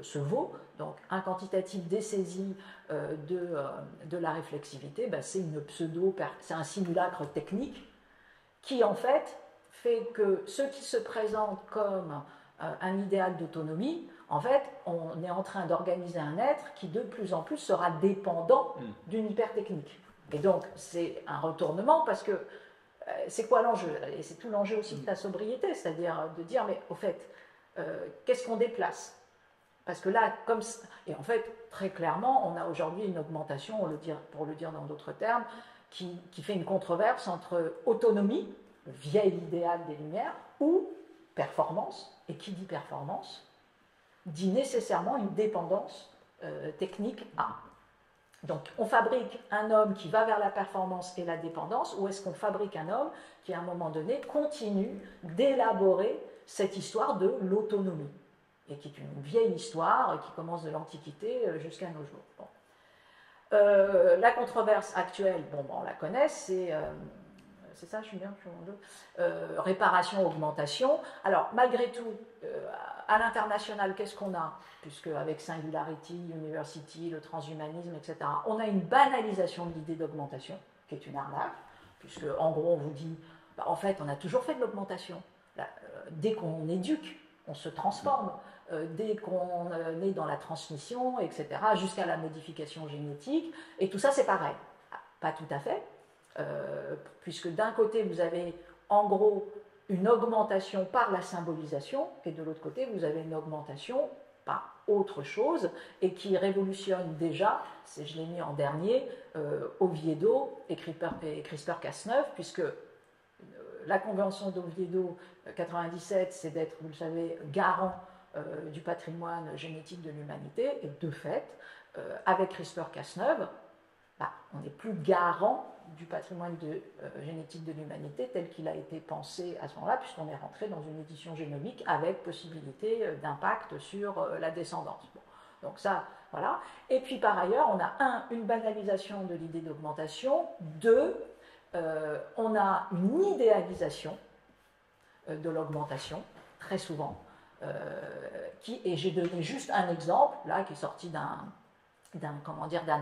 se vaut? Donc un quantitatif dessaisi de la réflexivité, ben, c'est un simulacre technique qui en fait que ce qui se présente comme un idéal d'autonomie, en fait, on est en train d'organiser un être qui de plus en plus sera dépendant d'une hypertechnique. Et donc, c'est un retournement parce que c'est quoi l'enjeu? Et c'est tout l'enjeu aussi de la sobriété, c'est-à-dire de dire, mais au fait, qu'est-ce qu'on déplace? Parce que là, et en fait, très clairement, on a aujourd'hui une augmentation, pour le dire dans d'autres termes, qui fait une controverse entre autonomie, le vieil idéal des Lumières, ou performance. Et qui dit performance dit nécessairement une dépendance technique à. Donc, on fabrique un homme qui va vers la performance et la dépendance, ou est-ce qu'on fabrique un homme qui, à un moment donné, continue d'élaborer cette histoire de l'autonomie, et qui est une vieille histoire qui commence de l'Antiquité jusqu'à nos jours. Bon. La controverse actuelle, on la connaît, c'est ça, je suis bien, réparation-augmentation. Alors, malgré tout, à l'international, qu'est-ce qu'on a? Puisque avec Singularity, University, le transhumanisme, etc., on a une banalisation de l'idée d'augmentation, qui est une arnaque, puisque, en gros, on vous dit, en fait, on a toujours fait de l'augmentation. Dès qu'on éduque, on se transforme. Dès qu'on est dans la transmission, etc., jusqu'à la modification génétique, et tout ça, c'est pareil. Pas tout à fait. Puisque d'un côté, vous avez en gros une augmentation par la symbolisation, et de l'autre côté, vous avez une augmentation par autre chose, et qui révolutionne déjà, je l'ai mis en dernier, Oviedo et CRISPR-Cas9, puisque la convention d'Oviedo 97, c'est d'être, vous le savez, garant du patrimoine génétique de l'humanité, et de fait, avec CRISPR-Cas9, on n'est plus garant du patrimoine génétique de l'humanité tel qu'il a été pensé à ce moment-là, puisqu'on est rentré dans une édition génomique avec possibilité d'impact sur la descendance. Bon. Donc ça, voilà. Et puis par ailleurs, on a une banalisation de l'idée d'augmentation, on a une idéalisation de l'augmentation, très souvent, et j'ai donné juste un exemple, là, qui est sorti d'un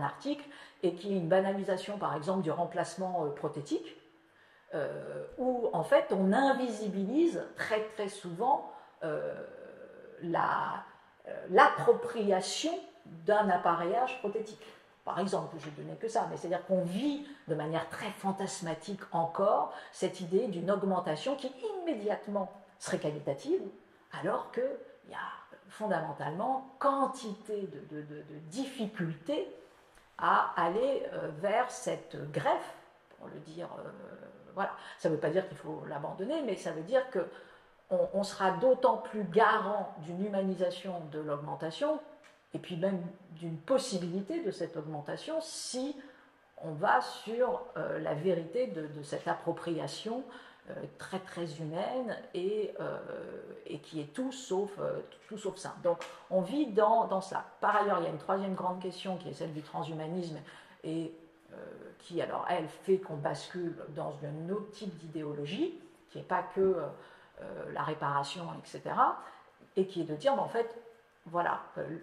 article, et qui est une banalisation, par exemple, du remplacement prothétique, où, en fait, on invisibilise très, très souvent l'appropriation d'un appareillage prothétique. Par exemple, je ne donnais que ça, mais c'est-à-dire qu'on vit de manière très fantasmatique encore cette idée d'une augmentation qui immédiatement serait qualitative, alors qu'il y a fondamentalement quantité de difficultés à aller vers cette greffe, pour le dire, voilà. Ça ne veut pas dire qu'il faut l'abandonner, mais ça veut dire qu'on sera d'autant plus garant d'une humanisation de l'augmentation, et puis même d'une possibilité de cette augmentation, si on va sur la vérité de cette appropriation très très humaine et qui est tout sauf ça. Donc on vit dans ça. Par ailleurs, il y a une troisième grande question qui est celle du transhumanisme et qui, alors, elle fait qu'on bascule dans un autre type d'idéologie, qui n'est pas que la réparation, etc., et qui est de dire, en fait, voilà,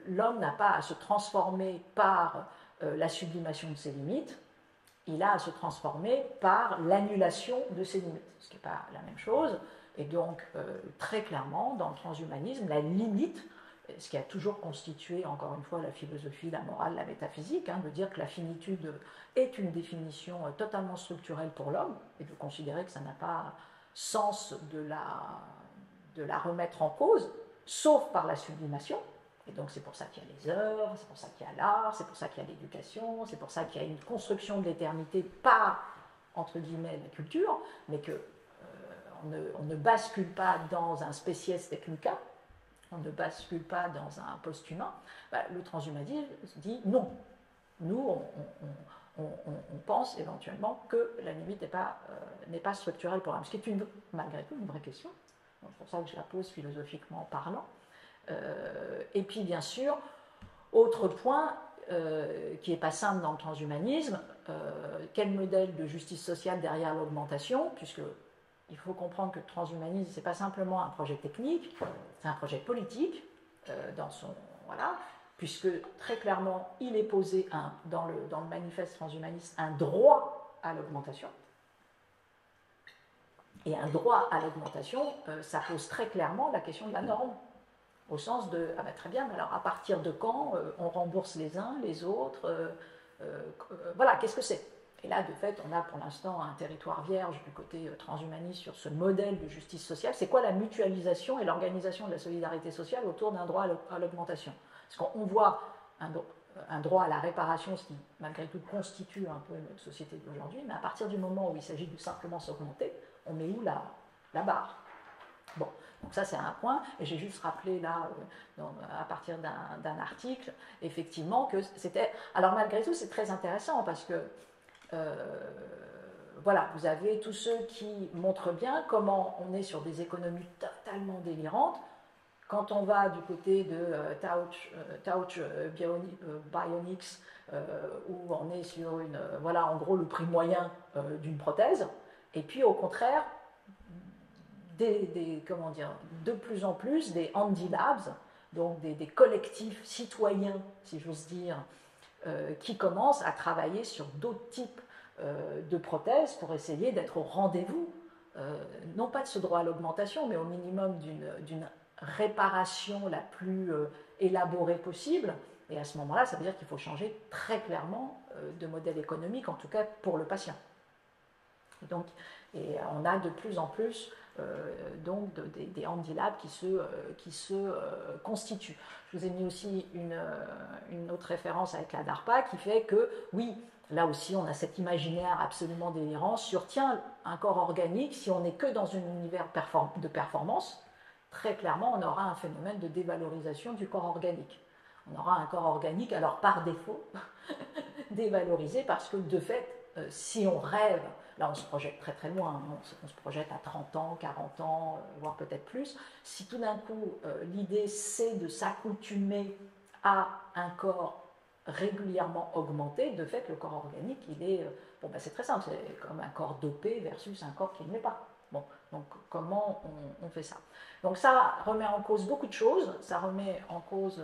l'homme n'a pas à se transformer par la sublimation de ses limites, il a à se transformer par l'annulation de ses limites, ce qui n'est pas la même chose. Et donc, très clairement, dans le transhumanisme, la limite, ce qui a toujours constitué, encore une fois, la philosophie, la morale, la métaphysique, de dire que la finitude est une définition totalement structurelle pour l'homme, et de considérer que ça n'a pas sens de la remettre en cause, sauf par la sublimation. Et donc c'est pour ça qu'il y a les œuvres, c'est pour ça qu'il y a l'art, c'est pour ça qu'il y a l'éducation, c'est pour ça qu'il y a une construction de l'éternité par, entre guillemets, la culture, mais qu'on ne bascule pas dans un species technica, on ne bascule pas dans un post-humain. Le transhumanisme dit non. Nous, on pense éventuellement que la limite n'est pas structurelle pour l'homme, ce qui est malgré tout une vraie question. C'est pour ça que je la pose philosophiquement parlant. Et puis, bien sûr, autre point qui n'est pas simple dans le transhumanisme, quel modèle de justice sociale derrière l'augmentation, puisque il faut comprendre que le transhumanisme, ce n'est pas simplement un projet technique, c'est un projet politique, voilà, puisque très clairement, il est posé dans le manifeste transhumaniste un droit à l'augmentation. Et un droit à l'augmentation, ça pose très clairement la question de la norme. Au sens de, très bien, mais alors à partir de quand on rembourse les uns, les autres, voilà, qu'est-ce que c'est? Et là, de fait, on a pour l'instant un territoire vierge du côté transhumaniste sur ce modèle de justice sociale. C'est quoi la mutualisation et l'organisation de la solidarité sociale autour d'un droit à l'augmentation? Parce qu'on voit un droit à la réparation, ce qui malgré tout constitue un peu notre société d'aujourd'hui, mais à partir du moment où il s'agit de simplement s'augmenter, on met où la barre? Bon, donc ça c'est un point, et j'ai juste rappelé là, à partir d'un article, effectivement, que c'était... Alors malgré tout, c'est très intéressant, parce que, voilà, vous avez tous ceux qui montrent bien comment on est sur des économies totalement délirantes. Quand on va du côté de Touch Bionics, où on est sur voilà, en gros le prix moyen d'une prothèse, et puis au contraire, comment dire, de plus en plus des Handy Labs, donc des collectifs citoyens, si j'ose dire, qui commencent à travailler sur d'autres types de prothèses pour essayer d'être au rendez-vous, non pas de ce droit à l'augmentation, mais au minimum d'une réparation la plus élaborée possible. Et à ce moment-là, ça veut dire qu'il faut changer très clairement de modèle économique, en tout cas pour le patient. Donc, et on a de plus en plus donc des Handy Labs qui se constituent. Je vous ai mis aussi une autre référence avec la DARPA qui fait que, oui, là aussi on a cet imaginaire absolument délirant sur, tiens, un corps organique, si on n'est que dans un univers de performance, très clairement on aura un phénomène de dévalorisation du corps organique. On aura un corps organique, alors par défaut, dévalorisé, parce que de fait, si on rêve, là on se projette très très loin, on se projette à 30 ans, 40 ans, voire peut-être plus, si tout d'un coup l'idée c'est de s'accoutumer à un corps régulièrement augmenté, de fait le corps organique il est, bon ben c'est très simple, c'est comme un corps dopé versus un corps qui ne l'est pas. Bon, donc comment on fait ça? Donc ça remet en cause beaucoup de choses, ça remet en cause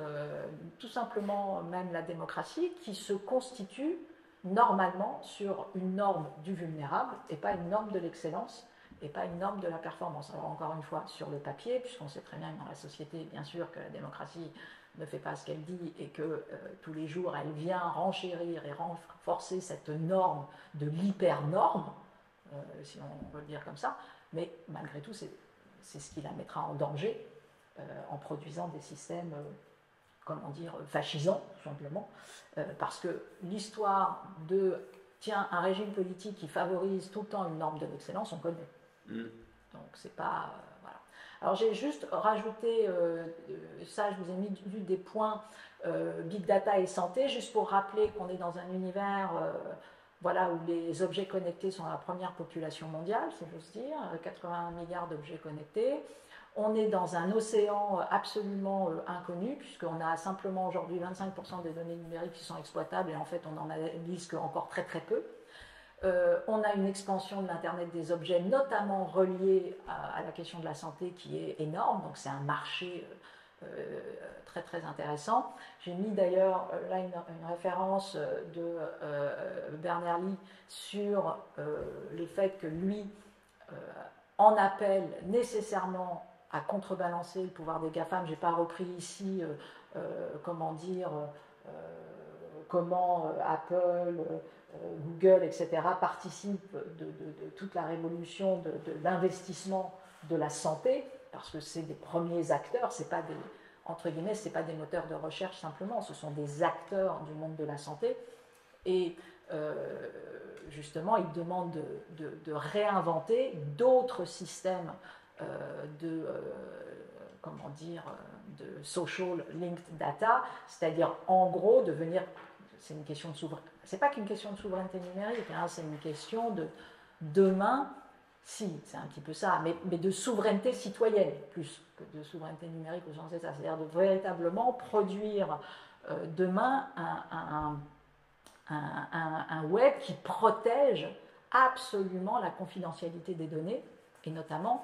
tout simplement même la démocratie qui se constitue normalement sur une norme du vulnérable et pas une norme de l'excellence et pas une norme de la performance. Alors encore une fois, sur le papier, puisqu'on sait très bien que dans la société, bien sûr, que la démocratie ne fait pas ce qu'elle dit et que tous les jours, elle vient renchérir et renforcer cette norme de l'hyper-norme, si on veut le dire comme ça, mais malgré tout, c'est ce qui la mettra en danger en produisant des systèmes comment dire, fascisants, tout simplement, parce que l'histoire de, tiens, un régime politique qui favorise tout le temps une norme de l'excellence, on connaît. Donc, c'est pas... voilà. Alors, j'ai juste rajouté, ça, je vous ai mis des points Big Data et santé, juste pour rappeler qu'on est dans un univers... voilà, où les objets connectés sont la première population mondiale, si j'ose dire, 81 milliards d'objets connectés. On est dans un océan absolument inconnu, puisqu'on a simplement aujourd'hui 25% des données numériques qui sont exploitables, et en fait on n'en analyse qu'encore très très peu. On a une expansion de l'Internet des objets, notamment reliée à la question de la santé, qui est énorme, donc c'est un marché très très intéressant. J'ai mis d'ailleurs là une référence de Bernard Lee sur le fait que lui en appelle nécessairement à contrebalancer le pouvoir des GAFAM. Je n'ai pas repris ici comment dire comment Apple, Google, etc. participent de toute la révolution de l'investissement de la santé, parce que c'est des premiers acteurs, c'est pas des, entre guillemets, c'est pas des moteurs de recherche simplement, ce sont des acteurs du monde de la santé. Et justement, ils demandent de réinventer d'autres systèmes comment dire, de social linked data, c'est-à-dire en gros de venir, c'est une question de souveraineté, c'est pas qu'une question de souveraineté numérique, hein, c'est une question de demain, si, c'est un petit peu ça, mais de souveraineté citoyenne, plus que de souveraineté numérique au sens de ça, c'est-à-dire de véritablement produire demain un web qui protège absolument la confidentialité des données, et notamment,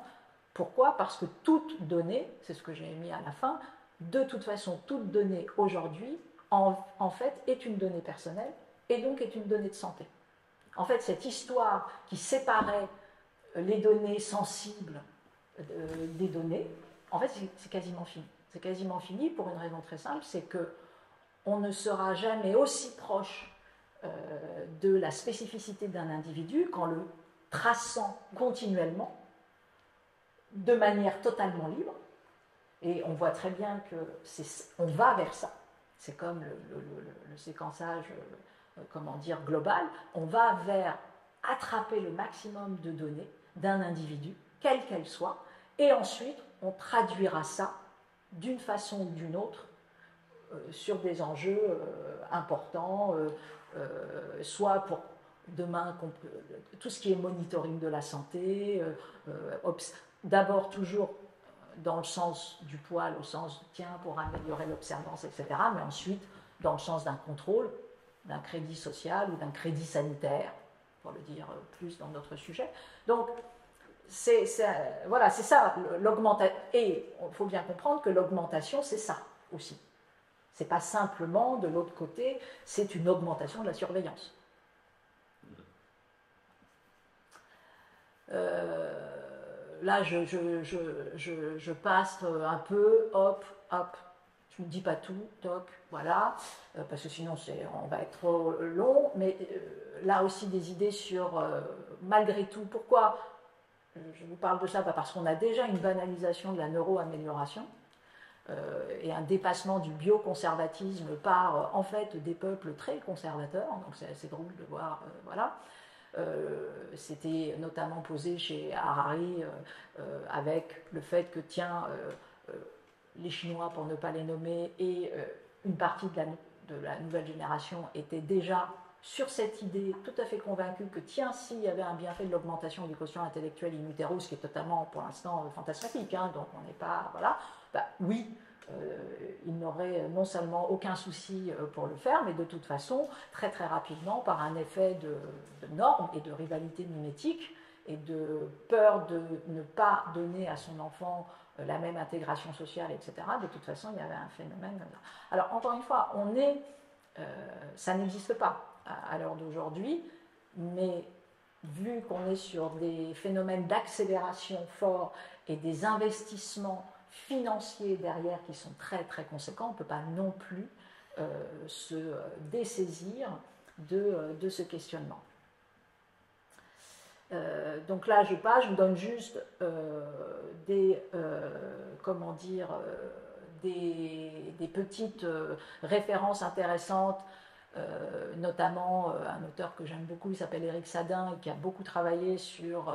pourquoi? Parce que toute donnée, c'est ce que j'ai mis à la fin, de toute façon, toute donnée aujourd'hui, en fait, est une donnée personnelle, et donc est une donnée de santé. En fait, cette histoire qui séparait les données sensibles des données, en fait, c'est quasiment fini. C'est quasiment fini pour une raison très simple, c'est qu'on ne sera jamais aussi proche de la spécificité d'un individu qu'en le traçant continuellement de manière totalement libre. Et on voit très bien qu'on va vers ça. c'est comme le séquençage, comment dire, global, on va vers attraper le maximum de données d'un individu, quelle qu'elle soit, et ensuite on traduira ça d'une façon ou d'une autre sur des enjeux importants, soit pour demain tout ce qui est monitoring de la santé, d'abord toujours dans le sens du poil, au sens tiens pour améliorer l'observance, etc., mais ensuite dans le sens d'un contrôle, d'un crédit social ou d'un crédit sanitaire, pour le dire plus dans notre sujet. Donc, voilà, c'est ça l'augmentation. Et il faut bien comprendre que l'augmentation, c'est ça aussi. Ce n'est pas simplement de l'autre côté, c'est une augmentation de la surveillance. Là, je passe un peu, hop, hop, je ne dis pas tout, top, voilà, parce que sinon on va être trop long, mais là aussi des idées sur, malgré tout, pourquoi je vous parle de ça, parce qu'on a déjà une banalisation de la neuroamélioration et un dépassement du bioconservatisme par, en fait, des peuples très conservateurs, donc c'est assez drôle de voir, voilà. C'était notamment posé chez Harari avec le fait que, tiens, les Chinois, pour ne pas les nommer, et une partie de la nouvelle génération étaient déjà sur cette idée tout à fait convaincue que, tiens, s'il y avait un bienfait de l'augmentation du quotient intellectuel in utero, ce qui est totalement, pour l'instant, fantasmatique, hein, donc on n'est pas, voilà, bah, oui, il n'aurait non seulement aucun souci pour le faire, mais de toute façon, très très rapidement, par un effet de normes et de rivalité mimétique, et de peur de ne pas donner à son enfant la même intégration sociale, etc., de toute façon, il y avait un phénomène. Alors, encore une fois, ça n'existe pas à l'heure d'aujourd'hui, mais vu qu'on est sur des phénomènes d'accélération forts et des investissements financiers derrière qui sont très très conséquents, on ne peut pas non plus se dessaisir de ce questionnement. Donc là, je vous donne juste des petites références intéressantes, notamment un auteur que j'aime beaucoup, il s'appelle Éric Sadin, et qui a beaucoup travaillé sur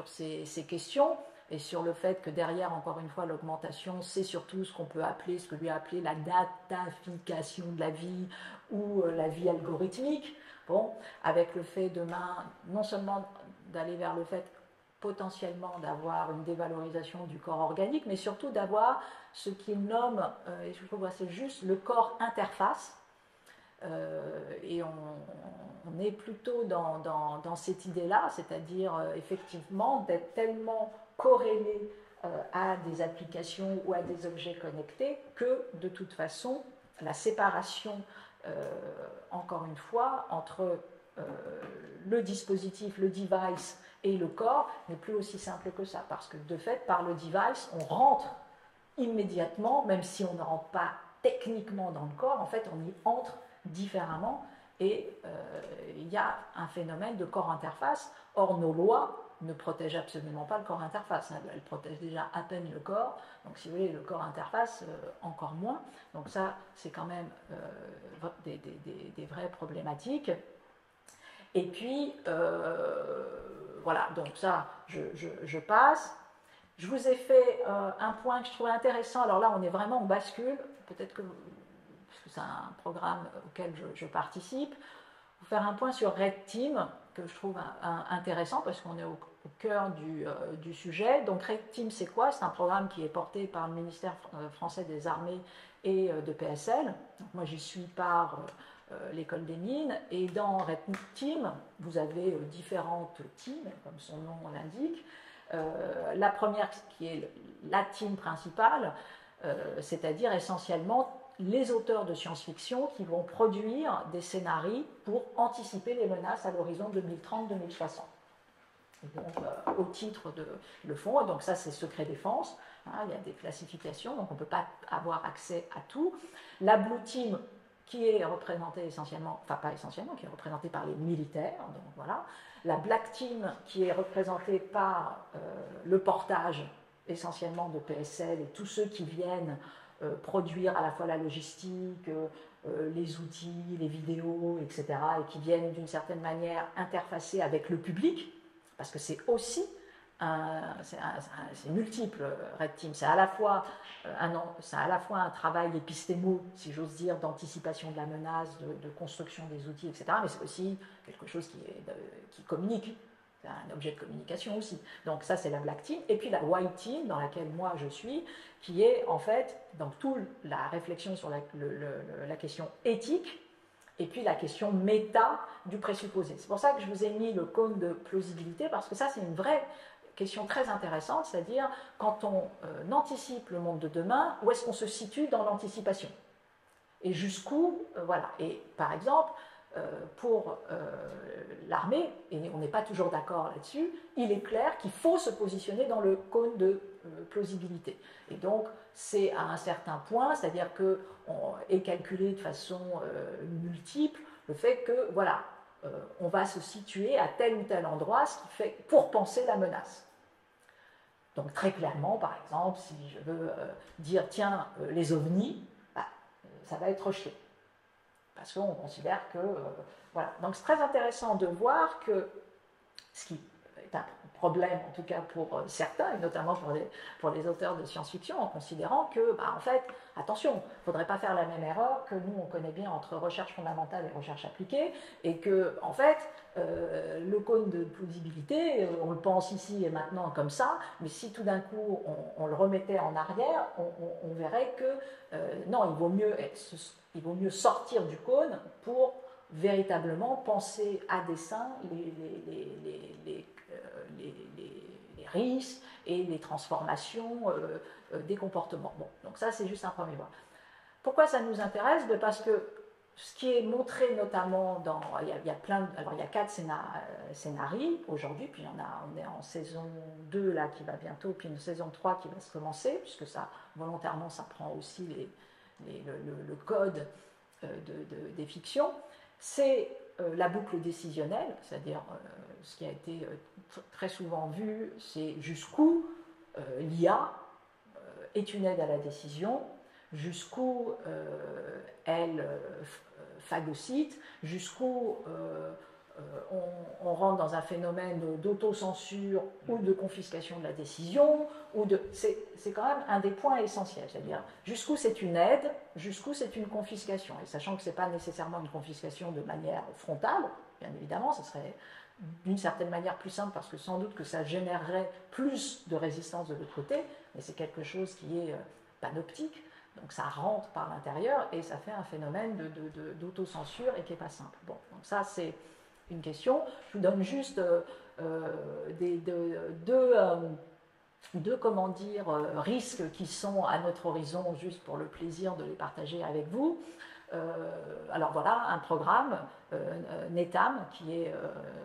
ces questions, et sur le fait que derrière, encore une fois, l'augmentation, c'est surtout ce que lui a appelé la datafication de la vie, ou la vie algorithmique. Bon, avec le fait demain, non seulement d'aller vers le fait potentiellement d'avoir une dévalorisation du corps organique, mais surtout d'avoir ce qu'il nomme, et je trouve assez juste, le corps interface. Et on est plutôt dans cette idée-là, c'est-à-dire effectivement d'être tellement corrélé à des applications ou à des objets connectés que de toute façon la séparation, encore une fois, entre le dispositif, le device et le corps n'est plus aussi simple que ça, parce que de fait, par le device, on rentre immédiatement, même si on ne rentre pas techniquement dans le corps, en fait on y entre différemment, et il y a un phénomène de corps interface. Or nos lois ne protègent absolument pas le corps interface, elles protègent déjà à peine le corps, donc si vous voulez le corps interface encore moins, donc ça c'est quand même des vraies problématiques. Et puis voilà, donc ça je passe. Je vous ai fait un point que je trouvais intéressant. Alors là on est vraiment en bascule, peut-être que parce que c'est un programme auquel je participe, vous faire un point sur Red Team, que je trouve intéressant parce qu'on est au cœur du sujet. Donc Red Team, c'est quoi? C'est un programme qui est porté par le ministère français des Armées et de PSL. Donc moi, j'y suis par l'école des mines. Et dans Red Team, vous avez différentes teams, comme son nom l'indique. La première, qui est la team principale, c'est-à-dire essentiellement les auteurs de science-fiction qui vont produire des scénarios pour anticiper les menaces à l'horizon 2030-2060. Donc, au titre de le fond, donc ça c'est secret défense, hein, il y a des classifications, donc on ne peut pas avoir accès à tout. La Blue Team qui est représentée essentiellement, enfin pas essentiellement, qui est représentée par les militaires, donc voilà. La Black Team qui est représentée par le portage essentiellement de PSL et tous ceux qui viennent produire à la fois la logistique, les outils, les vidéos, etc., et qui viennent d'une certaine manière interfacer avec le public, parce que c'est aussi c'est multiple, Red Team. C'est à la fois un travail épistémo, si j'ose dire, d'anticipation de la menace, de construction des outils, etc., mais c'est aussi quelque chose qui communique. C'est un objet de communication aussi. Donc ça, c'est la Black Team. Et puis la White Team, dans laquelle moi je suis, qui est en fait dans toute la réflexion sur la question éthique, et puis la question méta du présupposé. C'est pour ça que je vous ai mis le cône de plausibilité, parce que ça, c'est une vraie question très intéressante, c'est-à-dire quand on anticipe le monde de demain, où est-ce qu'on se situe dans l'anticipation? Et jusqu'où, voilà. Et par exemple, pour l'armée, et on n'est pas toujours d'accord là-dessus, il est clair qu'il faut se positionner dans le cône de plausibilité. Et donc, c'est à un certain point, c'est-à-dire qu'on est calculé de façon multiple, le fait que, voilà, on va se situer à tel ou tel endroit, ce qui fait pour penser la menace. Donc très clairement, par exemple, si je veux dire, tiens, les ovnis, ça va être rejeté. Parce qu'on considère que... voilà. Donc c'est très intéressant de voir que ce qui est un problème, en tout cas pour certains, et notamment pour les auteurs de science-fiction, en considérant que, en fait, attention, il ne faudrait pas faire la même erreur que nous, on connaît bien entre recherche fondamentale et recherche appliquée, et que, en fait, le cône de plausibilité, on le pense ici et maintenant comme ça, mais si tout d'un coup on le remettait en arrière, on verrait que, non, il vaut mieux sortir du cône pour véritablement penser à dessein les risques et les transformations des comportements. Bon, donc ça, c'est juste un premier point. Pourquoi ça nous intéresse? Parce que ce qui est montré notamment dans... Il y a plein de, alors il y a 4 scénarios aujourd'hui, puis on est en saison 2 là, qui va bientôt, puis une saison 3 qui va se commencer, puisque ça, volontairement, ça prend aussi le code des fictions. C'est la boucle décisionnelle, c'est-à-dire ce qui a été très souvent vu, c'est jusqu'où l'IA est une aide à la décision, jusqu'où elle phagocyte, jusqu'où on rentre dans un phénomène d'autocensure ou de confiscation de la décision, c'est quand même un des points essentiels, c'est-à-dire jusqu'où c'est une aide, jusqu'où c'est une confiscation, et sachant que ce n'est pas nécessairement une confiscation de manière frontale, bien évidemment, ce serait d'une certaine manière plus simple parce que sans doute que ça générerait plus de résistance de l'autre côté, mais c'est quelque chose qui est panoptique, donc ça rentre par l'intérieur et ça fait un phénomène d'autocensure et qui n'est pas simple. Bon, donc ça c'est une question. Je vous donne juste deux comment dire, risques qui sont à notre horizon, juste pour le plaisir de les partager avec vous. Alors voilà, un programme, NETAM, qui est,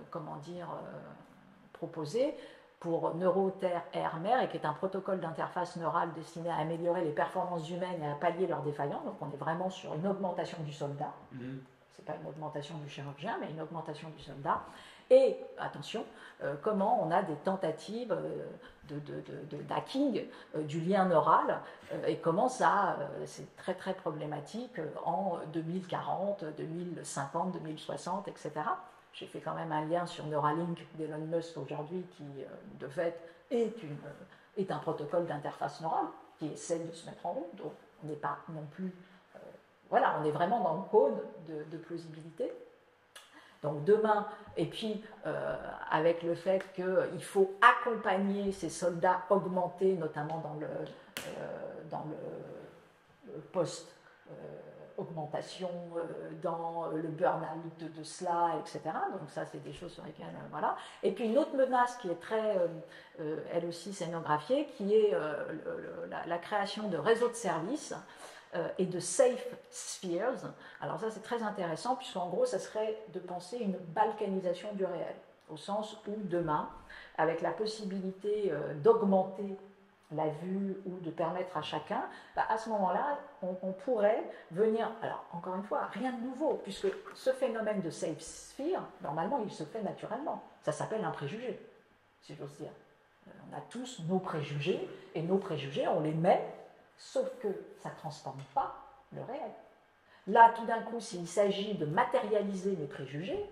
comment dire, proposé pour Neuro-Terre-Air-Mer et qui est un protocole d'interface neurale destiné à améliorer les performances humaines et à pallier leurs défaillances. Donc on est vraiment sur une augmentation du soldat. C'est pas une augmentation du chirurgien, mais une augmentation du soldat. Et, attention, comment on a des tentatives d'hacking du lien neural et comment ça, c'est très très problématique en 2040, 2050, 2060, etc. J'ai fait quand même un lien sur Neuralink d'Elon Musk aujourd'hui qui, de fait, est un protocole d'interface neurale qui essaie de se mettre en route. Donc, on n'est pas non plus... voilà, on est vraiment dans le cône de plausibilité. Donc demain, et puis avec le fait qu'il faut accompagner ces soldats augmentés, notamment dans le post-augmentation, dans le burn-out de cela, etc. Donc ça, c'est des choses sur lesquelles... voilà. Et puis une autre menace qui est très, elle aussi, scénographiée, qui est la création de réseaux de services et de safe spheres. Alors ça, c'est très intéressant, puisqu'en gros, ça serait de penser une balkanisation du réel, au sens où demain, avec la possibilité d'augmenter la vue ou de permettre à chacun, à ce moment-là, on pourrait venir... Alors, encore une fois, rien de nouveau, puisque ce phénomène de safe sphere, normalement, il se fait naturellement. Ça s'appelle un préjugé, si j'ose dire. On a tous nos préjugés, et nos préjugés, on les met sauf que ça ne transforme pas le réel. Là, tout d'un coup, s'il s'agit de matérialiser mes préjugés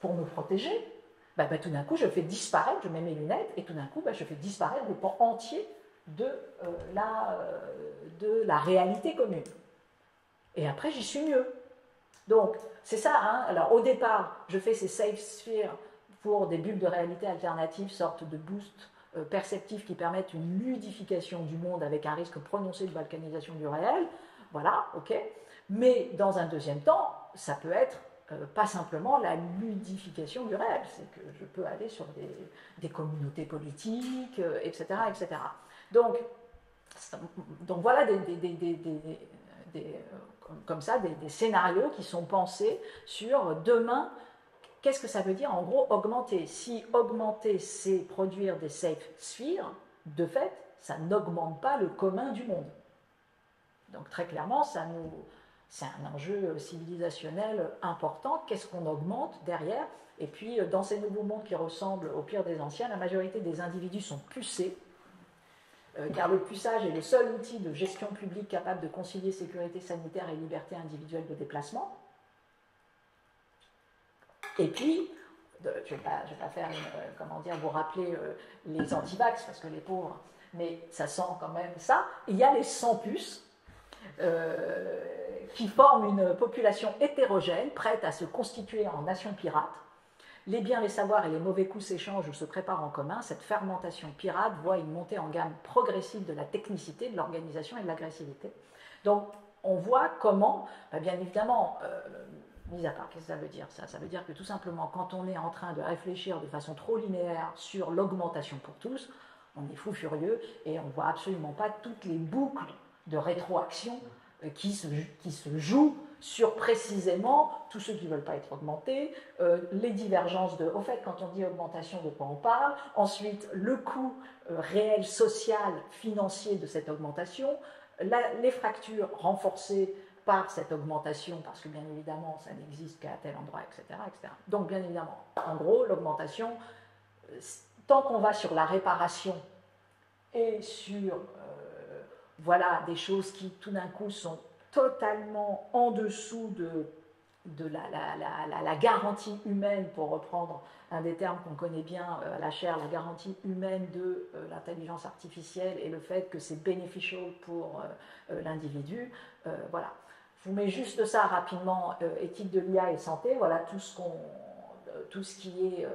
pour me protéger, tout d'un coup, je fais disparaître, je mets mes lunettes, et tout d'un coup, je fais disparaître le pan entier de la réalité commune. Et après, j'y suis mieux. Donc, c'est ça. Alors, au départ, je fais ces safe spheres pour des bulles de réalité alternatives, sorte de boost perceptifs qui permettent une ludification du monde avec un risque prononcé de balkanisation du réel. Voilà, ok. Mais dans un deuxième temps, ça peut être pas simplement la ludification du réel, c'est que je peux aller sur des communautés politiques, etc., etc. Donc voilà comme ça des scénarios qui sont pensés sur demain. Qu'est-ce que ça veut dire en gros augmenter? Si augmenter, c'est produire des safe spheres, de fait, ça n'augmente pas le commun du monde. Donc très clairement, c'est un enjeu civilisationnel important. Qu'est-ce qu'on augmente derrière? Et puis, dans ces nouveaux mondes qui ressemblent au pire des anciens, la majorité des individus sont pucés, car le puçage est le seul outil de gestion publique capable de concilier sécurité sanitaire et liberté individuelle de déplacement. Et puis, je ne vais pas faire, vous rappeler les anti-vax, parce que les pauvres, mais ça sent quand même ça. Il y a les sans-puces, qui forment une population hétérogène, prête à se constituer en nation pirate. Les biens, les savoirs et les mauvais coups s'échangent ou se préparent en commun. Cette fermentation pirate voit une montée en gamme progressive de la technicité, de l'organisation et de l'agressivité. Donc, on voit comment, bien évidemment, mis à part, qu'est-ce que ça veut dire ça? Ça veut dire que tout simplement, quand on est en train de réfléchir de façon trop linéaire sur l'augmentation pour tous, on est fou furieux et on ne voit absolument pas toutes les boucles de rétroaction qui se jouent sur précisément tous ceux qui ne veulent pas être augmentés, les divergences au fait, quand on dit augmentation, de quoi on parle, ensuite le coût réel, social, financier de cette augmentation, les fractures renforcées par cette augmentation, parce que bien évidemment, ça n'existe qu'à tel endroit, etc., etc. Donc, bien évidemment, en gros, l'augmentation, tant qu'on va sur la réparation et sur voilà, des choses qui, tout d'un coup, sont totalement en dessous de la garantie humaine, pour reprendre un des termes qu'on connaît bien à la chaire, la garantie humaine de l'intelligence artificielle et le fait que c'est beneficial pour l'individu. Voilà. Je vous mets juste ça rapidement, éthique de l'IA et santé, voilà tout ce qui est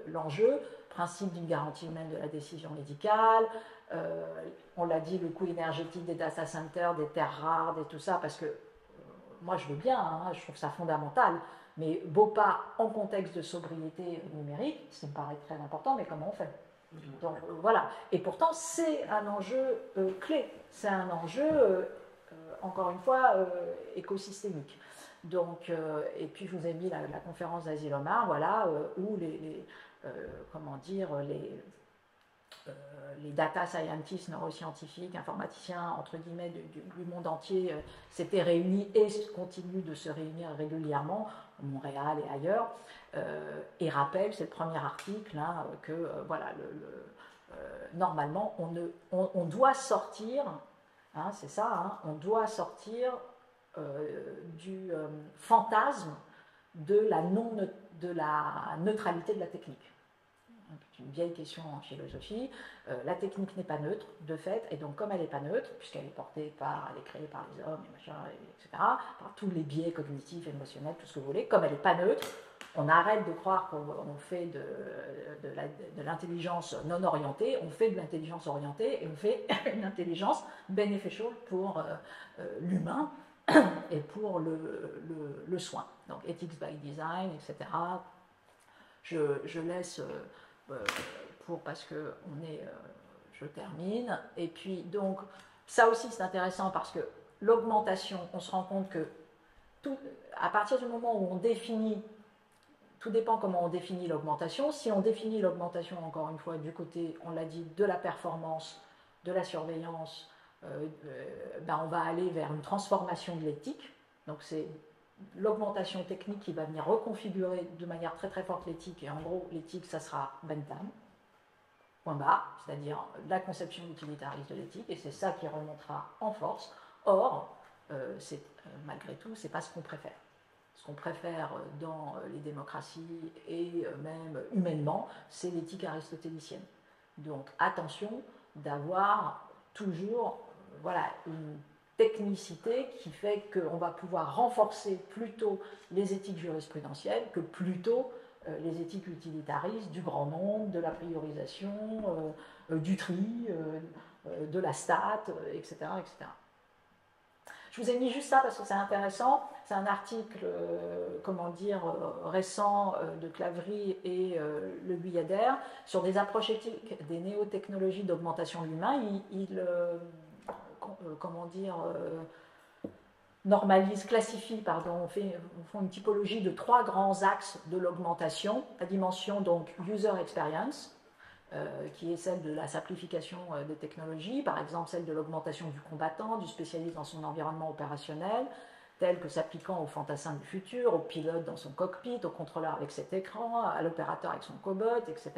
l'enjeu, principe d'une garantie humaine de la décision médicale, on l'a dit, le coût énergétique des data centers, des terres rares, et tout ça, parce que moi je veux bien, je trouve ça fondamental, mais BOPA en contexte de sobriété numérique, ça me paraît très important, mais comment on fait? Donc voilà, et pourtant c'est un enjeu clé, c'est un enjeu, encore une fois, écosystémique. Donc, et puis je vous ai mis la conférence d'Asil Omar, voilà, où les data scientists, neuroscientifiques, informaticiens, entre guillemets, du monde entier s'étaient réunis et continuent de se réunir régulièrement, à Montréal et ailleurs, et rappellent, c'est le premier article, que voilà, normalement, on doit sortir, c'est ça, on doit sortir du fantasme de la neutralité de la technique. C'est une vieille question en philosophie. La technique n'est pas neutre, de fait, et donc comme elle n'est pas neutre, puisqu'elle est elle est créée par les hommes, etc., par tous les biais cognitifs, émotionnels, tout ce que vous voulez, comme elle n'est pas neutre, on arrête de croire qu'on fait de l'intelligence non orientée, on fait de l'intelligence orientée, et on fait une intelligence beneficial pour l'humain et pour le soin. Donc, ethics by design, etc. Je laisse... parce que je termine. Et puis, donc, ça aussi c'est intéressant parce que l'augmentation, on se rend compte que à partir du moment où on définit, tout dépend comment on définit l'augmentation. Si on définit l'augmentation, encore une fois, du côté, on l'a dit, de la performance, de la surveillance, on va aller vers une transformation de l'éthique. Donc, c'est l'augmentation technique qui va venir reconfigurer de manière très très forte l'éthique, et en gros l'éthique ça sera Bentham. point barre, c'est-à-dire la conception utilitariste de l'éthique, et c'est ça qui remontera en force. Or, malgré tout, ce n'est pas ce qu'on préfère. Ce qu'on préfère dans les démocraties et même humainement, c'est l'éthique aristotélicienne. Donc attention d'avoir toujours une technicité qui fait qu'on va pouvoir renforcer plutôt les éthiques jurisprudentielles que plutôt les éthiques utilitaristes du grand nombre, de la priorisation, du tri, de la stat, etc., etc. Je vous ai mis juste ça parce que c'est intéressant. C'est un article, récent de Claverie et Le Guyader sur des approches éthiques des néotechnologies d'augmentation de l'humain. Classifient, font une typologie de 3 grands axes de l'augmentation. La dimension donc user experience, qui est celle de la simplification des technologies, par exemple celle de l'augmentation du combattant, du spécialiste dans son environnement opérationnel, tel que s'appliquant au fantassin du futur, au pilote dans son cockpit, au contrôleur avec cet écran, à l'opérateur avec son cobot, etc.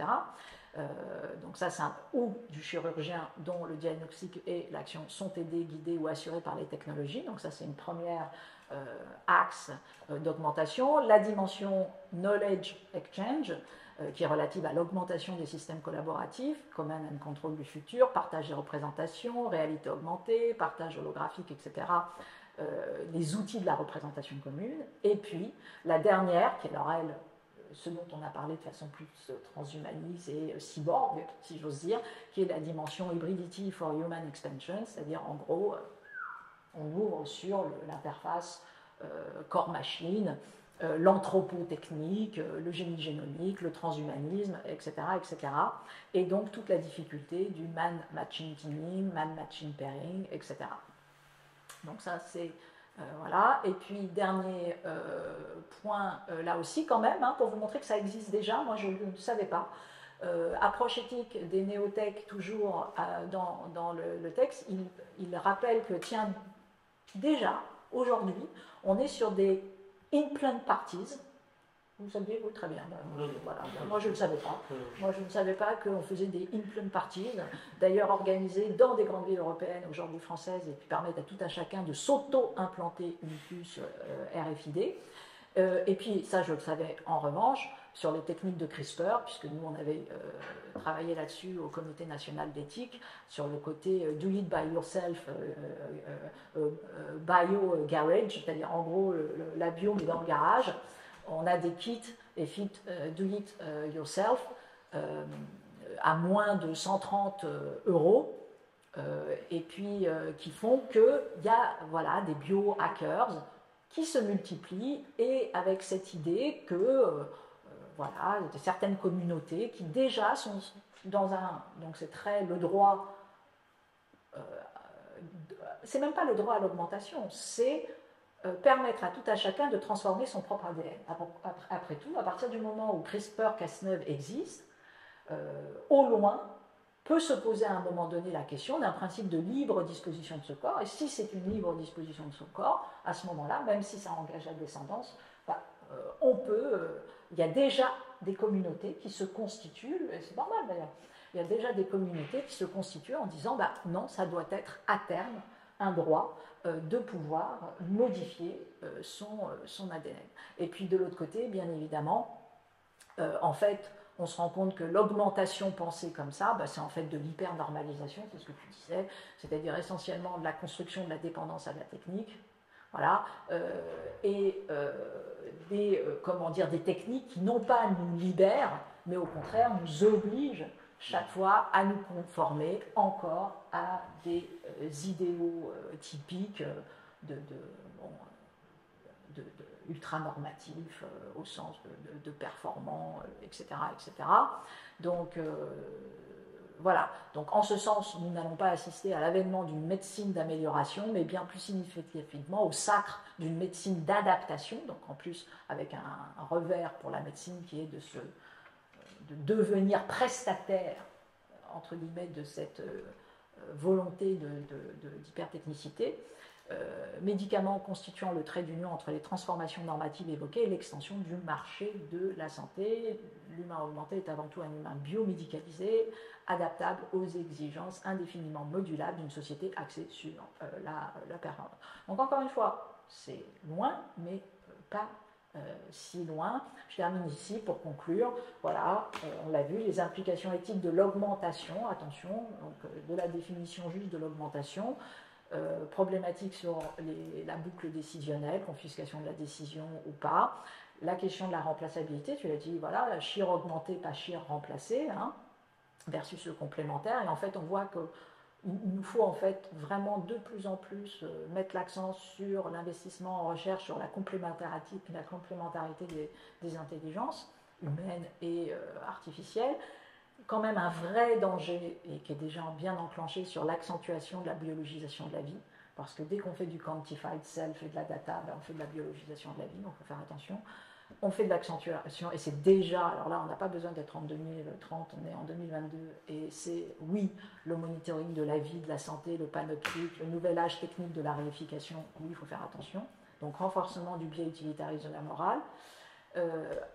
Donc ça, ou du chirurgien dont le diagnostic et l'action sont aidés, guidés ou assurés par les technologies. Donc ça, c'est une première axe d'augmentation. La dimension knowledge exchange, qui est relative à l'augmentation des systèmes collaboratifs, command and control du futur, partage des représentations, réalité augmentée, partage holographique, etc., les outils de la représentation commune. Et puis, la dernière, qui est alors elle, ce dont on a parlé de façon plus transhumaniste et cyborg, si j'ose dire, qui est la dimension hybridity for human expansion, c'est-à-dire en gros, on ouvre sur l'interface corps-machine, l'anthropotechnique, le génie génomique, le transhumanisme, etc., etc. Et donc toute la difficulté du man-machine teaming, man-machine pairing, etc. Donc ça, c'est... voilà. Et puis, dernier point, là aussi quand même, pour vous montrer que ça existe déjà, moi je ne savais pas. Approche éthique des néotech, toujours dans le texte, il rappelle que, tiens, déjà, aujourd'hui, on est sur des implant parties. Vous saviez, vous, très bien. Voilà. Moi, je ne le savais pas. Moi, je ne savais pas qu'on faisait des implant parties, d'ailleurs organisées dans des grandes villes européennes, aujourd'hui françaises, et qui permettent à tout un chacun de s'auto-implanter une puce RFID. Et puis, ça, je le savais en revanche, sur les techniques de CRISPR, puisque nous, on avait travaillé là-dessus au Comité national d'éthique, sur le côté do it by yourself, bio garage, c'est-à-dire en gros la bio, mais dans le garage. On a des kits et fit do it yourself à moins de 130 €, et puis qui font qu'il y a des biohackers qui se multiplient, et avec cette idée que certaines communautés qui déjà sont dans donc c'est très le droit, c'est même pas le droit à l'augmentation, c'est permettre à tout un chacun de transformer son propre ADN. Après tout, à partir du moment où CRISPR-Cas9 existe, au loin, peut se poser à un moment donné la question d'un principe de libre disposition de ce corps, et si c'est une libre disposition de son corps, à ce moment-là, même si ça engage la descendance, il y a déjà des communautés qui se constituent, et c'est normal d'ailleurs, il y a déjà des communautés qui se constituent en disant non, ça doit être à terme un droit de pouvoir modifier son ADN. Et puis de l'autre côté, bien évidemment, en fait, on se rend compte que l'augmentation pensée comme ça, c'est en fait de l'hyper-normalisation, c'est ce que tu disais, c'est-à-dire essentiellement de la construction de la dépendance à la technique, voilà, et des techniques qui non pas nous libèrent, mais au contraire nous obligent chaque fois à nous conformer encore à des idéaux typiques ultra-normatifs au sens de performants, etc., etc. Donc, voilà. Donc, en ce sens, nous n'allons pas assister à l'avènement d'une médecine d'amélioration, mais bien plus significativement au sacre d'une médecine d'adaptation, donc en plus avec un revers pour la médecine qui est de devenir prestataire, entre guillemets, de cette volonté d'hypertechnicité. médicaments constituant le trait d'union entre les transformations normatives évoquées et l'extension du marché de la santé. L'humain augmenté est avant tout un humain biomédicalisé, adaptable aux exigences indéfiniment modulables d'une société axée sur la performance. Donc encore une fois, c'est loin, mais pas si loin. Je termine ici pour conclure. Voilà, on l'a vu, les implications éthiques de l'augmentation, attention, donc, de la définition juste de l'augmentation, problématique sur la boucle décisionnelle, confiscation de la décision ou pas, la question de la remplaçabilité, tu l'as dit, voilà, la chire augmentée, pas chire remplacée, hein, versus le complémentaire, et en fait on voit que il nous faut en fait vraiment de plus en plus mettre l'accent sur l'investissement en recherche, sur la complémentarité des intelligences humaines et artificielles. Quand même un vrai danger, et qui est déjà bien enclenché, sur l'accentuation de la biologisation de la vie, parce que dès qu'on fait du quantified self et de la data, ben on fait de la biologisation de la vie, donc il faut faire attention. On fait de l'accentuation, et c'est déjà, alors là on n'a pas besoin d'être en 2030, on est en 2022, et c'est, oui, le monitoring de la vie, de la santé, le panoptique, le nouvel âge technique de la réification, oui, il faut faire attention. Donc renforcement du biais utilitariste de la morale.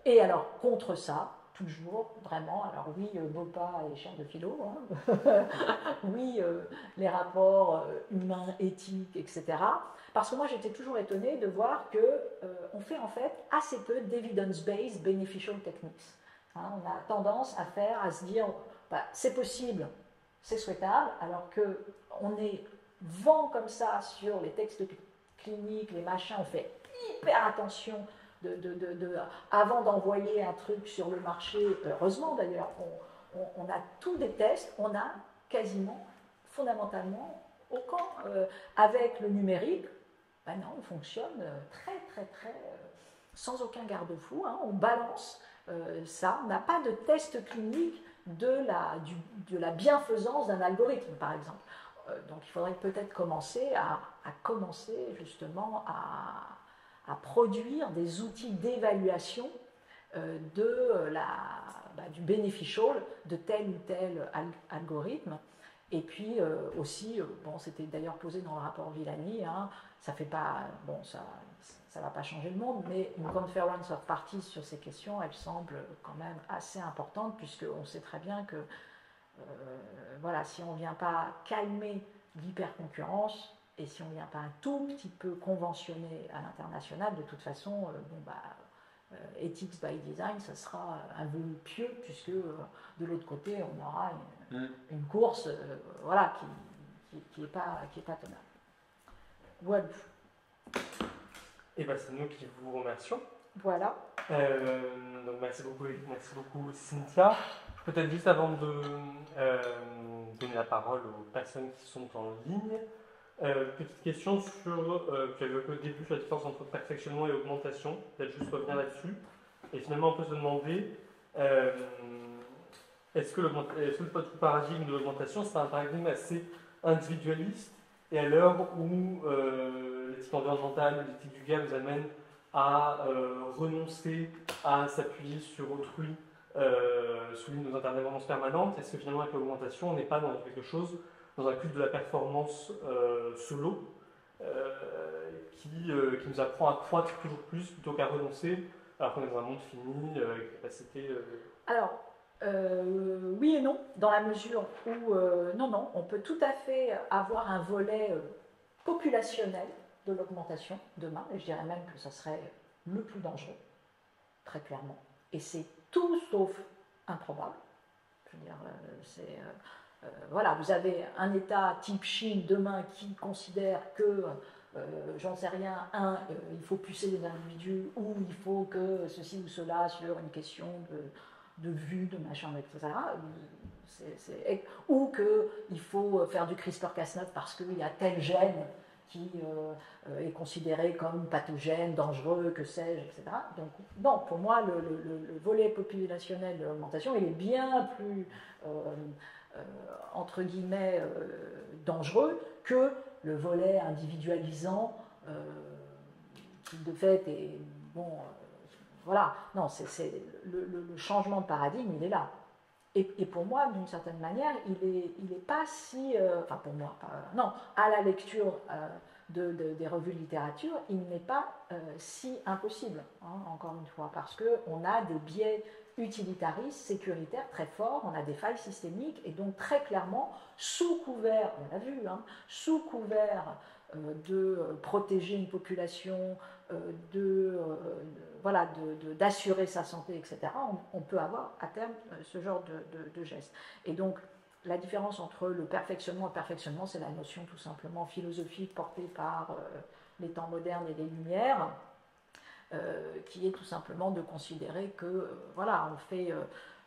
Et alors, contre ça, toujours, vraiment, alors oui, Bopa et chaire de philo, hein, oui, les rapports humains, éthiques, etc. Parce que moi, j'étais toujours étonnée de voir qu'on fait en fait assez peu d'evidence-based beneficial techniques. Hein, on a tendance à se dire, bah, c'est possible, c'est souhaitable, alors qu'on est vent comme ça sur les textes cliniques, les machins, on fait hyper attention avant d'envoyer un truc sur le marché, heureusement d'ailleurs, on a tous des tests, on a quasiment, fondamentalement, aucun. Avec le numérique, ben non, on fonctionne très, sans aucun garde-fou, hein, on balance ça, on n'a pas de test clinique de la bienfaisance d'un algorithme, par exemple. Donc il faudrait peut-être commencer à commencer justement à produire des outils d'évaluation du beneficial de tel ou tel algorithme. Et puis aussi, bon, c'était d'ailleurs posé dans le rapport Villani, hein, ça fait pas, bon, ça va pas changer le monde, mais une conference of parties sur ces questions, elle semble quand même assez importante, puisqu'on sait très bien que voilà, si on ne vient pas calmer l'hyperconcurrence, et si on ne vient pas un tout petit peu conventionner à l'international, de toute façon, ethics by design, ça sera un vœu pieux, puisque de l'autre côté, on aura une course voilà, qui n'est pas tenable. Voilà. Et ben, c'est nous qui vous remercions. Voilà. Donc merci beaucoup Cynthia. Peut-être juste avant de donner la parole aux personnes qui sont en ligne, petite question sur, tu avais évoqué au début la différence entre perfectionnement et augmentation, peut-être juste revenir là-dessus. Et finalement on peut se demander, est-ce que le paradigme de l'augmentation c'est un paradigme assez individualiste, et à l'heure où l'éthique environnementale, l'éthique du gars nous amène à renoncer à s'appuyer sur autrui, souligne nos interdépendances permanentes, est-ce que finalement avec l'augmentation on n'est pas dans quelque chose, dans un culte de la performance solo qui nous apprend à croître toujours plus plutôt qu'à renoncer alors qu'on est dans un monde fini, avec capacité... Alors, oui et non, dans la mesure où, non, on peut tout à fait avoir un volet populationnel de l'augmentation demain, et je dirais même que ça serait le plus dangereux, très clairement. Et c'est tout sauf improbable. Je veux dire, voilà, vous avez un État type Chine demain qui considère que, j'en sais rien, il faut pucer les individus, ou il faut que ceci ou cela sur une question de vue, de machin, etc. Ou qu'il faut faire du CRISPR-Cas9 parce qu'il y a tel gène qui est considéré comme pathogène, dangereux, que sais-je, etc. Donc, non, pour moi, le volet populationnel de l'augmentation, il est bien plus, entre guillemets, dangereux que le volet individualisant, qui de fait est, bon, voilà, non, le changement de paradigme, il est là. Et pour moi, d'une certaine manière, il est pas si... enfin, pour moi, non, à la lecture des revues de littérature, il n'est pas si impossible, hein, encore une fois, parce qu'on a des biais utilitaristes, sécuritaires très forts, on a des failles systémiques, et donc très clairement, sous couvert, on l'a vu, hein, sous couvert de protéger une population, d'assurer sa santé, etc., on peut avoir à terme ce genre de gestes. Et donc, la différence entre le perfectionnement et le perfectionnement, c'est la notion tout simplement philosophique portée par les temps modernes et les Lumières, qui est tout simplement de considérer que, on fait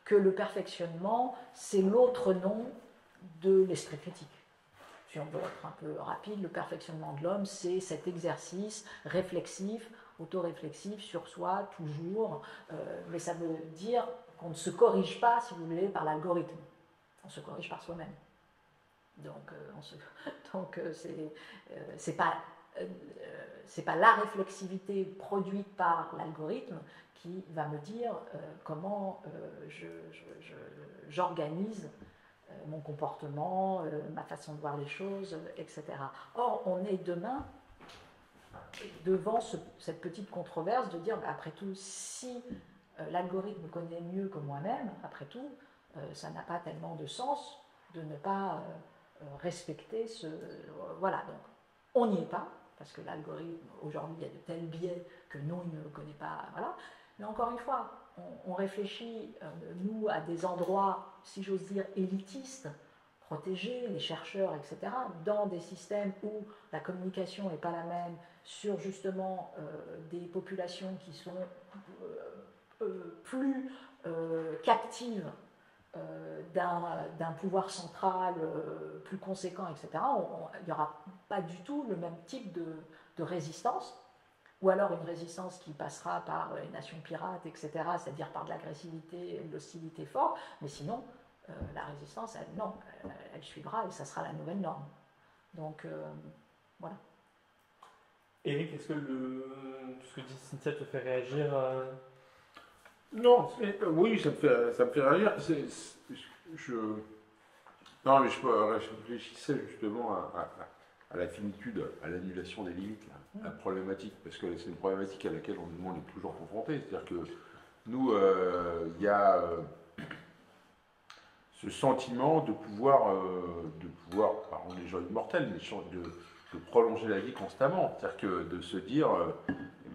que le perfectionnement, c'est l'autre nom de l'esprit critique. Si on veut être un peu rapide, le perfectionnement de l'homme, c'est cet exercice réflexif, autoréflexif sur soi, toujours, mais ça veut dire qu'on ne se corrige pas, si vous voulez, par l'algorithme. On se corrige par soi-même. Donc, c'est pas la réflexivité produite par l'algorithme qui va me dire comment j'organise mon comportement, ma façon de voir les choses, etc. Or, on est demain devant cette petite controverse de dire, après tout, si l'algorithme me connaît mieux que moi-même, après tout, ça n'a pas tellement de sens de ne pas respecter ce... Voilà, donc on n'y est pas, parce que l'algorithme, aujourd'hui, il y a de tels biais que nous, il ne le connaît pas, voilà. Mais encore une fois, on réfléchit, nous, à des endroits, si j'ose dire, élitistes, protégés, les chercheurs, etc., dans des systèmes où la communication n'est pas la même, sur justement des populations qui sont plus captives d'un pouvoir central plus conséquent, etc., il n'y aura pas du tout le même type de résistance, ou alors une résistance qui passera par les nations pirates, etc., c'est-à-dire par de l'agressivité et de l'hostilité forte, mais sinon, la résistance, elle suivra et ça sera la nouvelle norme. Donc, voilà. Éric, est-ce que tout ce que dit Cynthia te fait réagir Non, oui, ça me fait réagir. Non, mais je réfléchissais justement à la finitude, à l'annulation des limites, là, la problématique, parce que c'est une problématique à laquelle on est toujours confronté. C'est-à-dire que nous, il y a ce sentiment de pouvoir, pardon, les gens immortels, mais de prolonger la vie constamment. C'est-à-dire que de se dire,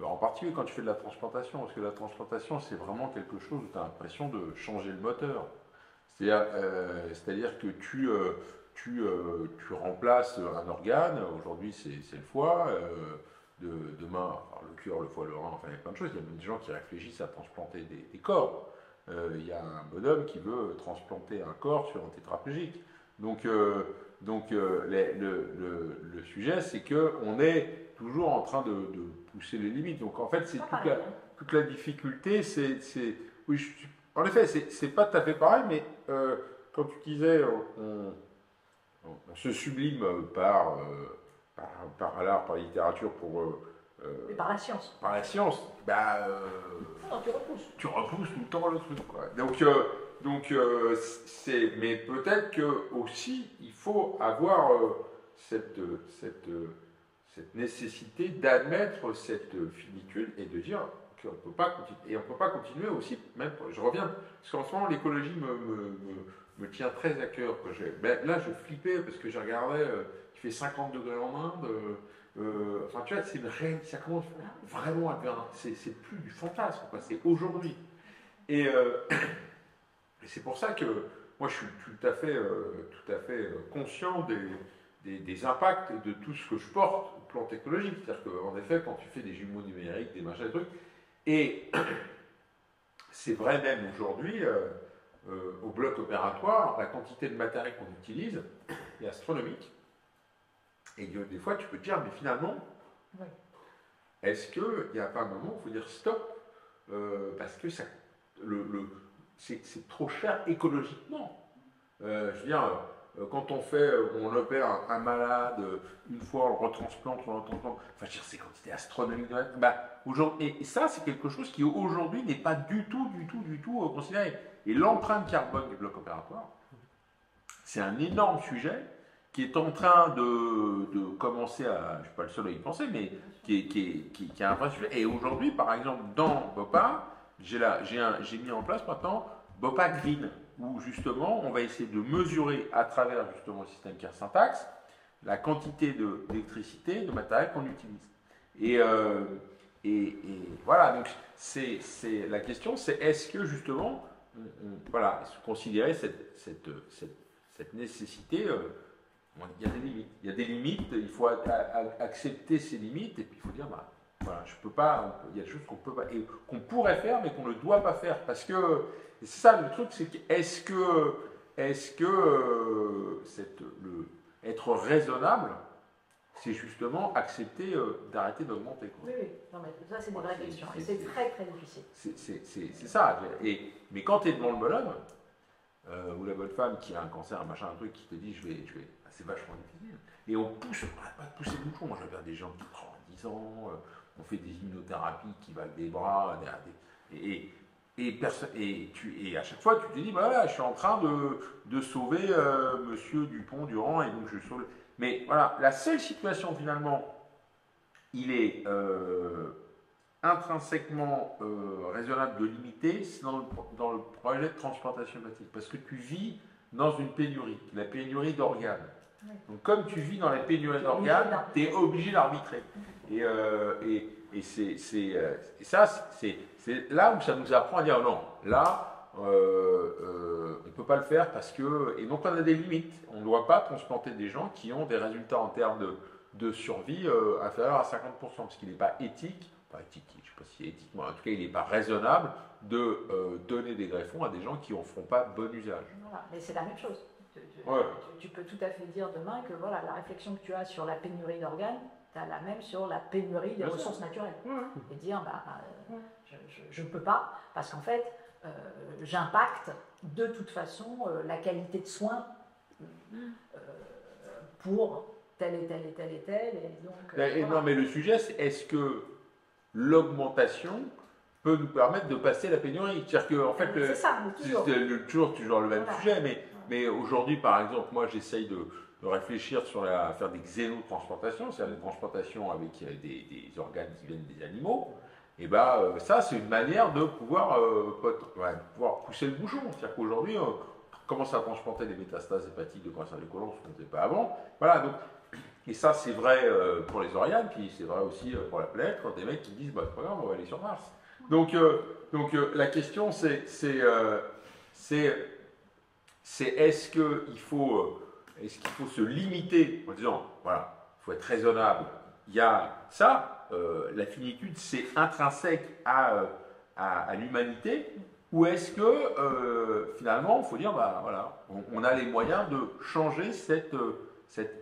en particulier quand tu fais de la transplantation, parce que la transplantation, c'est vraiment quelque chose où tu as l'impression de changer le moteur. C'est-à-dire que tu remplaces un organe, aujourd'hui c'est le foie, demain le cœur, le foie, le rein, enfin il y a plein de choses. Il y a même des gens qui réfléchissent à transplanter des corps. Il y a un bonhomme qui veut transplanter un corps sur un tétraplégique. Donc le sujet, c'est qu'on est toujours en train de pousser les limites. Donc en fait, c'est toute la difficulté, oui, en effet, c'est pas tout à fait pareil, mais quand tu disais on se sublime par l'art, par la littérature, et par la science. Par la science, non, tu repousses. Tu repousses tout le temps le truc, quoi. Mais peut-être que aussi il faut avoir cette nécessité d'admettre cette finitude et de dire qu'on ne peut pas continuer. Et on ne peut pas continuer aussi, même, je reviens, parce qu'en ce moment l'écologie me tient très à cœur. Là je flippais parce que j'ai regardé, il fait 50 degrés en Inde. Enfin, tu vois, c'est une réalité, ça commence vraiment à devenir. C'est plus du fantasme, quoi, c'est aujourd'hui. Et c'est pour ça que moi je suis tout à fait conscient des impacts de tout ce que je porte au plan technologique. C'est-à-dire qu'en effet, quand tu fais des jumeaux numériques, des machins, des trucs, et c'est vrai même aujourd'hui, au bloc opératoire, la quantité de matériel qu'on utilise est astronomique. Et des fois, tu peux te dire, mais finalement, oui. Est-ce qu'il n'y a pas un moment où il faut dire stop parce que c'est trop cher écologiquement. Je veux dire, quand on opère un malade, une fois on le retransplante, enfin, je veux dire, c'est quantité astronomique. Et ça, c'est quelque chose qui aujourd'hui n'est pas du tout considéré. Et l'empreinte carbone du bloc opératoire, c'est un énorme sujet. qui est en train de commencer à, je ne suis pas le seul à y penser, mais qui a un vrai sujet. Et aujourd'hui, par exemple, dans BOPA, j'ai mis en place maintenant BOPA Green, où justement, on va essayer de mesurer à travers justement le système Care Syntax la quantité d'électricité, de matériel qu'on utilise. Et voilà, donc la question, c'est est-ce que justement, voilà, considérer cette nécessité, il y a des limites. Il y a des limites, il faut accepter ces limites, et puis il faut dire, bah, voilà, je peux pas, il y a des choses qu'on peut pas, et qu'on pourrait faire, mais qu'on ne doit pas faire, parce que c'est ça le truc, c'est que est-ce que être raisonnable, c'est justement accepter d'arrêter d'augmenter. Oui, oui, non, mais ça c'est des vraies questions, et c'est très très difficile. C'est ça, mais quand tu es devant le bonhomme, ou la bonne femme qui a un cancer, un machin, un truc, qui te dit c'est vachement difficile, et on pousse, on n'arrête pas de pousser le bouchon. Moi je regarde des gens qui ont 10 ans, on fait des immunothérapies qui valent des bras, et à chaque fois, tu te dis, bah voilà, je suis en train de sauver Monsieur Dupont-Durand, et donc je sauve. Mais voilà, la seule situation finalement, il est intrinsèquement raisonnable de limiter, c'est dans le projet de transplantation hépatique, parce que tu vis dans une pénurie, la pénurie d'organes. Oui. Donc comme tu vis dans la pénurie d'organes, tu es obligé d'arbitrer. Et ça, c'est là où ça nous apprend à dire non, là, on ne peut pas le faire parce que. Et donc on a des limites. On ne doit pas transplanter des gens qui ont des résultats en termes de survie inférieurs à 50%, parce qu'il n'est pas éthique, pas éthique, je ne sais pas si éthique, mais en tout cas il n'est pas raisonnable de donner des greffons à des gens qui n'en feront pas bon usage. Voilà, mais c'est la même chose. Ouais. Tu peux tout à fait dire demain que voilà, la réflexion que tu as sur la pénurie d'organes, tu as la même sur la pénurie des ressources naturelles. Et dire, je ne peux pas, parce qu'en fait, j'impacte de toute façon la qualité de soins pour tel et tel et tel et tel. Et donc, voilà. Non, mais le sujet, c'est est-ce que l'augmentation peut nous permettre de passer la pénurie? C'est-à-dire que, en fait, c'est toujours le même sujet, mais aujourd'hui, par exemple, moi, j'essaye de réfléchir à faire des xénotransplantations, c'est-à-dire des transplantations avec des organes qui viennent des animaux. Et ça, c'est une manière de pouvoir pousser le bouchon. C'est-à-dire qu'aujourd'hui, on commence à transplanter des métastases hépatiques de cancer du côlon, ce qu'on ne faisait pas avant. Voilà, donc, et ça, c'est vrai pour les organes, puis c'est vrai aussi pour la planète, quand des mecs qui disent, bah, c'est pas grave, on va aller sur Mars. Donc la question, c'est est-ce qu'il faut se limiter en disant, voilà, il faut être raisonnable. Il y a ça, la finitude, c'est intrinsèque à l'humanité, ou est-ce que finalement, il faut dire, bah voilà, on a les moyens de changer cet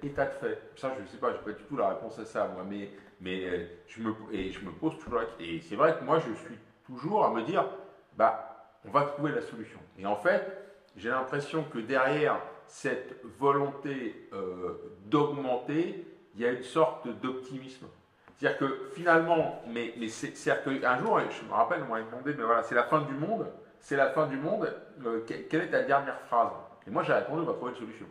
état de fait. Ça, je ne sais pas, je n'ai pas du tout la réponse à ça, moi, mais je me pose toujours, et c'est vrai que moi, je suis toujours à me dire, bah, on va trouver la solution. Et en fait, j'ai l'impression que derrière cette volonté d'augmenter, il y a une sorte d'optimisme. C'est-à-dire que finalement, c'est-à-dire qu'un jour, je me rappelle, on m'avait demandé, mais voilà, c'est la fin du monde, quelle est ta dernière phrase? Et moi, j'ai répondu, on va trouver une solution.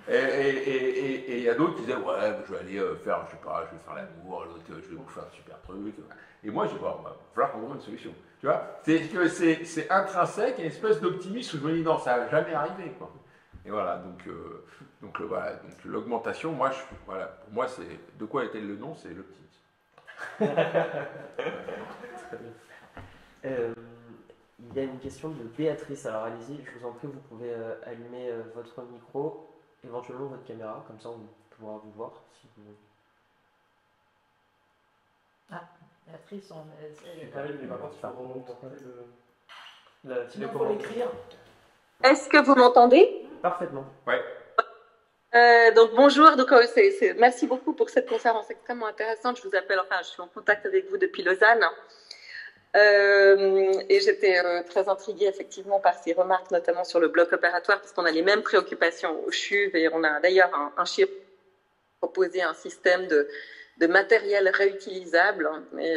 Et il y a d'autres qui disaient, ouais, je vais aller faire, je sais pas, je vais faire l'amour, l'autre, je vais vous faire un super truc. Et moi, je dis, bon, il va falloir qu'on trouve une solution. Tu vois, c'est intrinsèque, il y a une espèce d'optimisme où je me dis, non, ça va jamais arriver, quoi. Et voilà, donc l'augmentation, voilà, pour moi, c'est de quoi était le nom, c'est l'optimisme. Il y a une question de Béatrice, alors allez-y, je vous en prie, vous pouvez allumer votre micro, éventuellement votre caméra, comme ça on pourra vous voir. Si vous... Ah, Béatrice, il faut l'écrire. Est-ce que vous m'entendez? Parfaitement. Ouais. Donc bonjour, merci beaucoup pour cette conférence extrêmement intéressante. Je vous appelle, je suis en contact avec vous depuis Lausanne. Et j'étais très intriguée effectivement par ces remarques, notamment sur le bloc opératoire, parce qu'on a les mêmes préoccupations au CHUV et on a d'ailleurs un chirurgien proposé un système de matériel réutilisable. Mais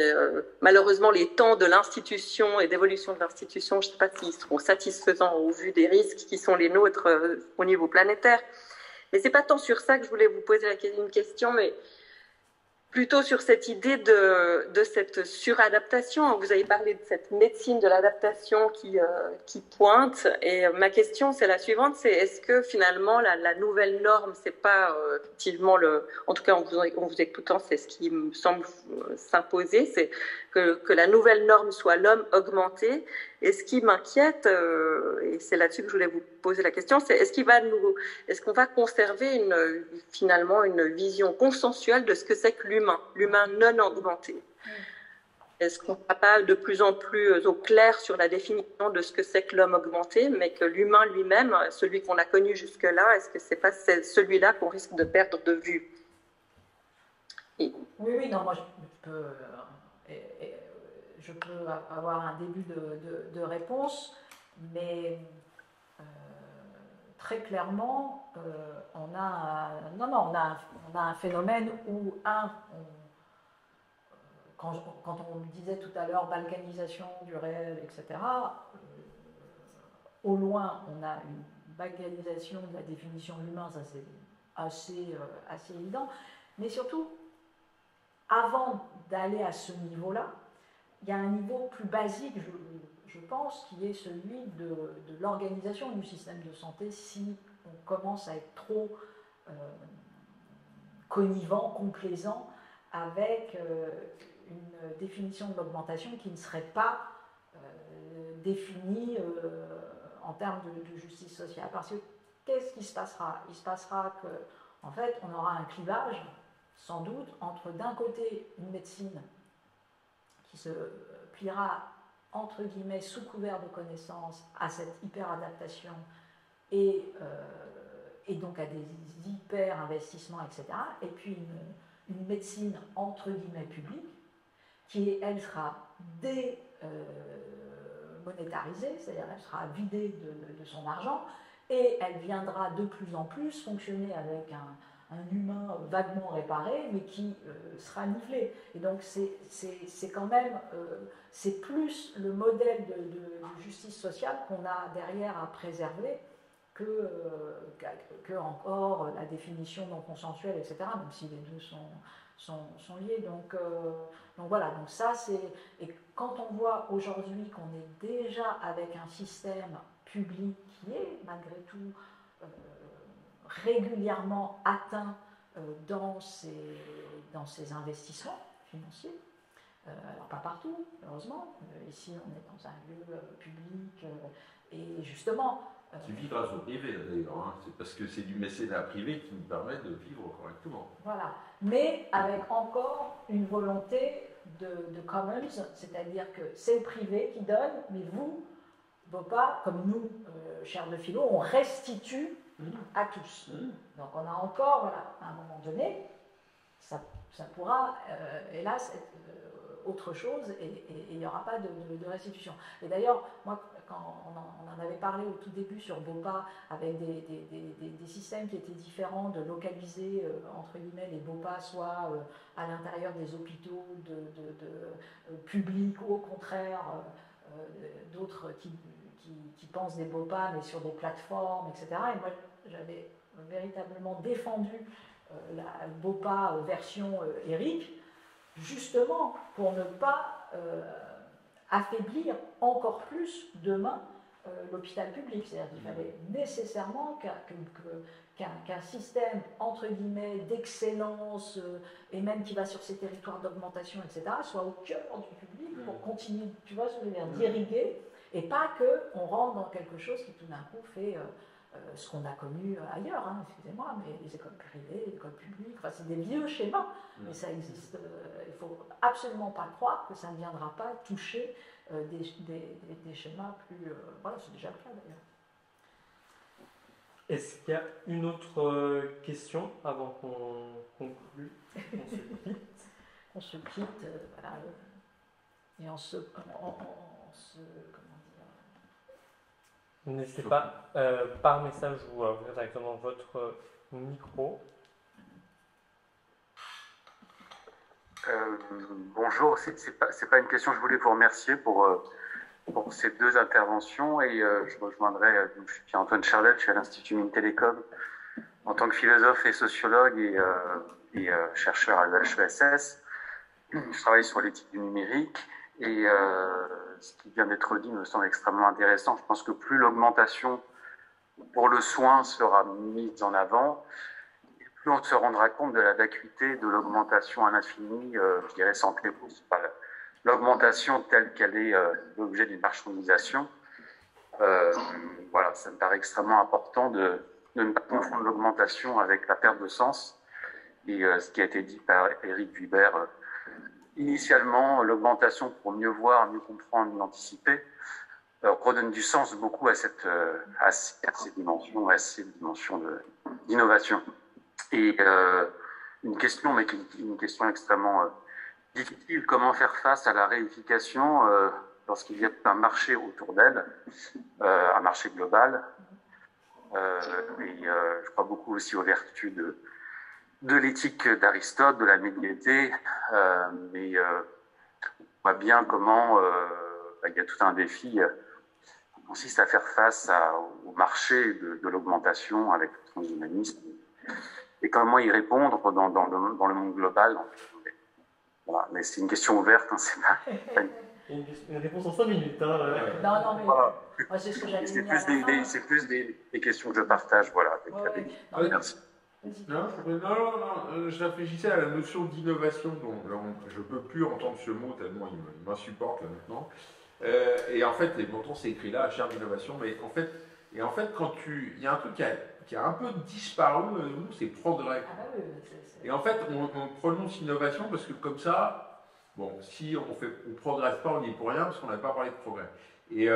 malheureusement, les temps de l'institution et d'évolution de l'institution, je ne sais pas s'ils seront satisfaisants au vu des risques qui sont les nôtres au niveau planétaire. Mais c'est pas tant sur ça que je voulais vous poser une question, mais plutôt sur cette idée de cette suradaptation. Vous avez parlé de cette médecine de l'adaptation qui pointe. Et ma question, c'est la suivante, c'est est-ce que finalement la nouvelle norme, c'est pas effectivement en tout cas en vous écoutant, c'est ce qui me semble s'imposer, c'est que la nouvelle norme soit l'homme augmenté. Et ce qui m'inquiète, et c'est là-dessus que je voulais vous poser la question, c'est est-ce qu'on va conserver finalement une vision consensuelle de ce que c'est que l'humain non augmenté? Est-ce qu'on ne va pas de plus en plus au clair sur la définition de ce que c'est que l'homme augmenté, mais que l'humain lui-même, celui qu'on a connu jusque-là, est-ce que c'est pas celui-là qu'on risque de perdre de vue? Oui, non, moi je peux avoir un début de réponse, mais très clairement, on a un phénomène où, quand on disait tout à l'heure balkanisation du réel, etc., au loin, on a une balkanisation de la définition de l'humain, ça c'est assez évident, mais surtout, avant d'aller à ce niveau-là, il y a un niveau plus basique, je pense, qui est celui de l'organisation du système de santé si on commence à être trop connivant, complaisant avec une définition de l'augmentation qui ne serait pas définie en termes de justice sociale. Parce que qu'est-ce qui se passera? Il se passera qu'en fait, on aura un clivage, sans doute, entre d'un côté une médecine qui se pliera, entre guillemets, sous couvert de connaissances à cette hyper-adaptation et donc à des hyper-investissements, etc. Et puis une médecine, entre guillemets, publique, qui, elle, sera démonétarisée, c'est-à-dire elle sera vidée de son argent, et elle viendra de plus en plus fonctionner avec un humain vaguement réparé, mais qui sera nivelé. Et donc c'est quand même, c'est plus le modèle de justice sociale qu'on a derrière à préserver que encore la définition non consensuelle, etc., même si les deux sont liés. Donc voilà, donc ça c'est... Et quand on voit aujourd'hui qu'on est déjà avec un système public qui est malgré tout régulièrement atteint dans ses investissements financiers. Alors pas partout, heureusement. Ici, on est dans un lieu public et justement... Qui vit grâce au privé, d'ailleurs. Hein. C'est parce que c'est du mécénat privé qui nous permet de vivre correctement. Voilà. Mais avec encore une volonté de commons, c'est-à-dire que c'est le privé qui donne, mais vous, BOPA, comme nous, chaire de philo, on restitue à tous. Donc on a encore, voilà, à un moment donné, ça pourra, hélas, être autre chose et il n'y aura pas de restitution. Et d'ailleurs, moi, quand on en avait parlé au tout début sur BOPA, avec des systèmes qui étaient différents, de localiser, entre guillemets, les BOPA, soit à l'intérieur des hôpitaux publics, ou au contraire, d'autres qui pensent des BOPA, mais sur des plateformes, etc. Et moi, j'avais véritablement défendu la BOPA version Eric, justement pour ne pas affaiblir encore plus demain l'hôpital public. C'est-à-dire qu'il fallait nécessairement qu'un système, entre guillemets, d'excellence, et même qui va sur ces territoires d'augmentation, etc., soit au cœur du public pour continuer, tu vois ce que je veux dire, d'irriguer, et pas qu'on rentre dans quelque chose qui tout d'un coup fait ce qu'on a connu ailleurs, hein, excusez-moi, mais les écoles privées, les écoles publiques, enfin, c'est des vieux schémas, mais ça existe. Il ne faut absolument pas croire que ça ne viendra pas toucher des schémas plus... voilà, c'est déjà le cas d'ailleurs. Est-ce qu'il y a une autre question avant qu'on conclue? On se quitte, voilà, et on se comment dire, n'hésitez pas par message ou à ouvrir directement votre micro. Bonjour, c'est pas une question, je voulais vous remercier pour ces deux interventions et je rejoindrai, je suis Pierre-Antoine Chardel, je suis à l'Institut Mines Télécom En tant que philosophe et sociologue et chercheur à l'HESS, je travaille sur l'éthique du numérique et ce qui vient d'être dit me semble extrêmement intéressant. Je pense que plus l'augmentation pour le soin sera mise en avant, et plus on se rendra compte de la vacuité de l'augmentation à l'infini, je dirais sans clébos. L'augmentation telle qu'elle est l'objet d'une marchandisation. Voilà, ça me paraît extrêmement important de ne pas confondre l'augmentation avec la perte de sens. Et ce qui a été dit par Éric Vibert, initialement, l'augmentation pour mieux voir, mieux comprendre, mieux anticiper, redonne du sens beaucoup à ces dimensions, d'innovation. Et une question, mais une question extrêmement difficile, comment faire face à la réification lorsqu'il y a un marché autour d'elle, un marché global. Je crois beaucoup aussi aux vertus de l'éthique d'Aristote, de la médiété, mais on voit bien comment il y a tout un défi qui consiste à faire face au marché de l'augmentation avec le transhumanisme et comment y répondre dans le monde global. Voilà. Mais c'est une question ouverte, hein, c'est pas une réponse en 5 minutes. Hein. Non, mais voilà. moi, c'est ce que j'avais mis C'est plus des questions que je partage, voilà. Merci. Non, je réfléchissais à la notion d'innovation, dont je ne peux plus entendre ce mot tellement il m'insupporte là maintenant. Et en fait, et pourtant c'est écrit là, charme d'innovation, mais en fait, quand il y a un truc qui a un peu disparu, c'est progrès. Et en fait, on prononce innovation parce que comme ça, bon, si on progresse pas, on n'y est pour rien parce qu'on n'a pas parlé de progrès. Et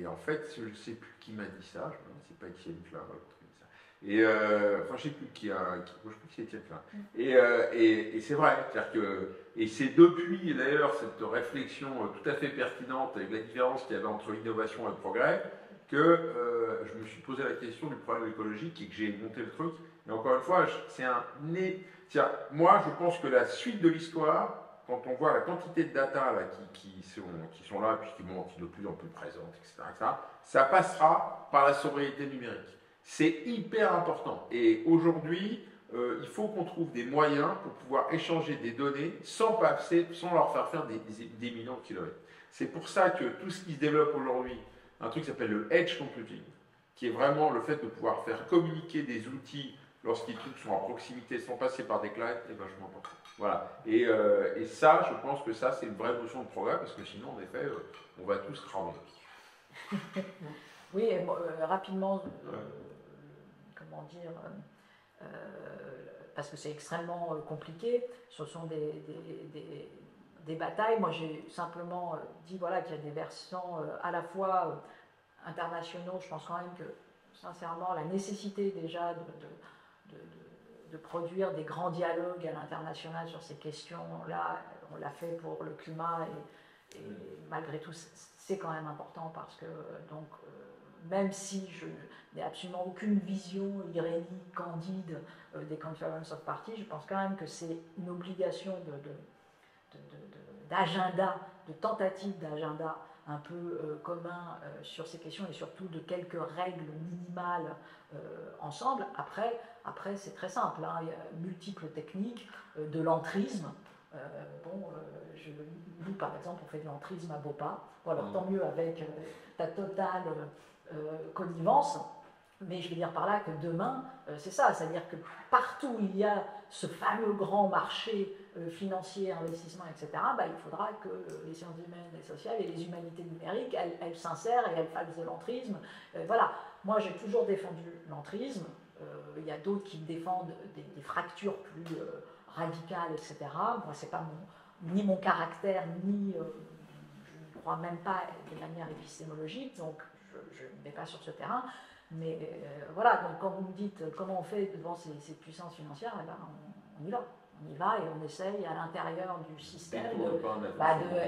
en fait, je ne sais plus qui m'a dit ça, c'est pas Étienne Klein, enfin, je ne sais plus je crois que c'est Étienne Klein. Et c'est vrai, c'est-à-dire que, et c'est depuis d'ailleurs cette réflexion tout à fait pertinente avec la différence qu'il y avait entre innovation et le progrès que je me suis posé la question du problème écologique et que j'ai monté le truc. Et encore une fois, moi je pense que la suite de l'histoire, quand on voit la quantité de data là, qui sont là, puis qui sont de plus en plus présentes, etc., ça passera par la sobriété numérique. C'est hyper important. Et aujourd'hui, il faut qu'on trouve des moyens pour pouvoir échanger des données sans leur faire des millions de kilomètres. C'est pour ça que tout ce qui se développe aujourd'hui, un truc qui s'appelle le edge computing, qui est vraiment le fait de pouvoir faire communiquer des outils lorsqu'ils sont à proximité sans passer par des clouds, est vachement important. Voilà. Et ça, je pense que ça, c'est une vraie notion de progrès, parce que sinon, en effet, on va tous cramer. Oui, rapidement, comment dire, parce que c'est extrêmement compliqué, ce sont des batailles. Moi, j'ai simplement dit voilà, qu'il y a des versants à la fois internationaux. Je pense quand même que, sincèrement, la nécessité déjà de produire des grands dialogues à l'international sur ces questions-là, on l'a fait pour le climat et malgré tout, c'est quand même important parce que, donc, même si je n'ai absolument aucune vision irénique, candide des Conference of Parties, je pense quand même que c'est une obligation d'agenda, de tentative d'agenda un peu commun sur ces questions et surtout de quelques règles minimales ensemble. Après c'est très simple, hein, il y a multiples techniques, de l'entrisme. Nous, par exemple, on fait de l'entrisme à Bopa. Bon, alors tant mieux avec ta totale connivence, mais je veux dire par là que demain, c'est ça, c'est-à-dire que partout où il y a ce fameux grand marché financier, investissement, etc., il faudra que les sciences humaines et sociales et les humanités numériques, elles s'insèrent et elles fassent de l'entrisme. Voilà, moi j'ai toujours défendu l'entrisme, il y a d'autres qui défendent des fractures plus radicales, etc. Moi, c'est pas ni mon caractère, ni je ne crois même pas de manière épistémologique, donc je ne vais pas sur ce terrain. Mais voilà, donc quand vous me dites comment on fait devant ces puissances financières, on y va. On y va et on essaye à l'intérieur du système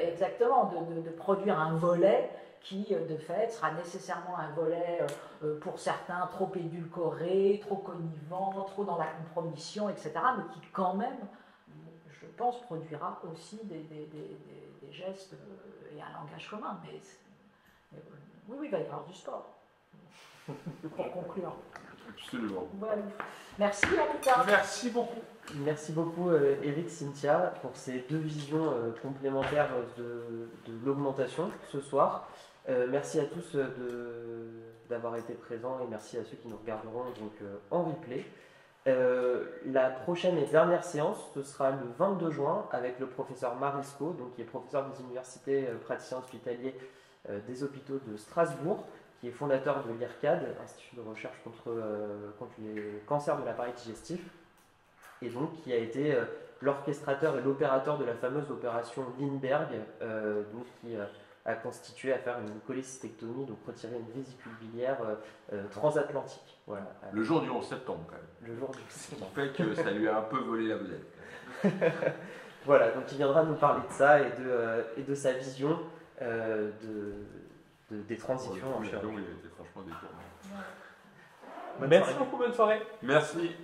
exactement, de produire un volet qui, de fait, sera nécessairement un volet pour certains trop édulcoré, trop connivant, trop dans la compromission, etc., mais qui quand même, je pense, produira aussi des gestes et un langage commun. Mais oui, il va y avoir du sport. pour conclure. Absolument. Voilà. Merci Anita. Merci beaucoup. Merci beaucoup Eric, Cynthia, pour ces deux visions complémentaires de l'augmentation ce soir. Merci à tous d'avoir été présents et merci à ceux qui nous regarderont donc, en replay. La prochaine et dernière séance, ce sera le 22 juin avec le professeur Marisco, donc, qui est professeur des universités, praticien hospitalier des hôpitaux de Strasbourg, qui est fondateur de l'IRCAD, Institut de recherche contre les cancers de l'appareil digestif, et donc qui a été l'orchestrateur et l'opérateur de la fameuse opération Lindbergh, donc, qui a constitué à faire une cholécystectomie, donc retirer une vésicule biliaire transatlantique. Voilà. Le jour du 11 septembre, quand même. Le jour du Ce qui fait que ça lui a un peu volé la vedette. Voilà, donc il viendra nous parler de ça et de sa vision des transitions en chirurgie. Il était franchement détourné. Merci beaucoup, bonne soirée. Merci.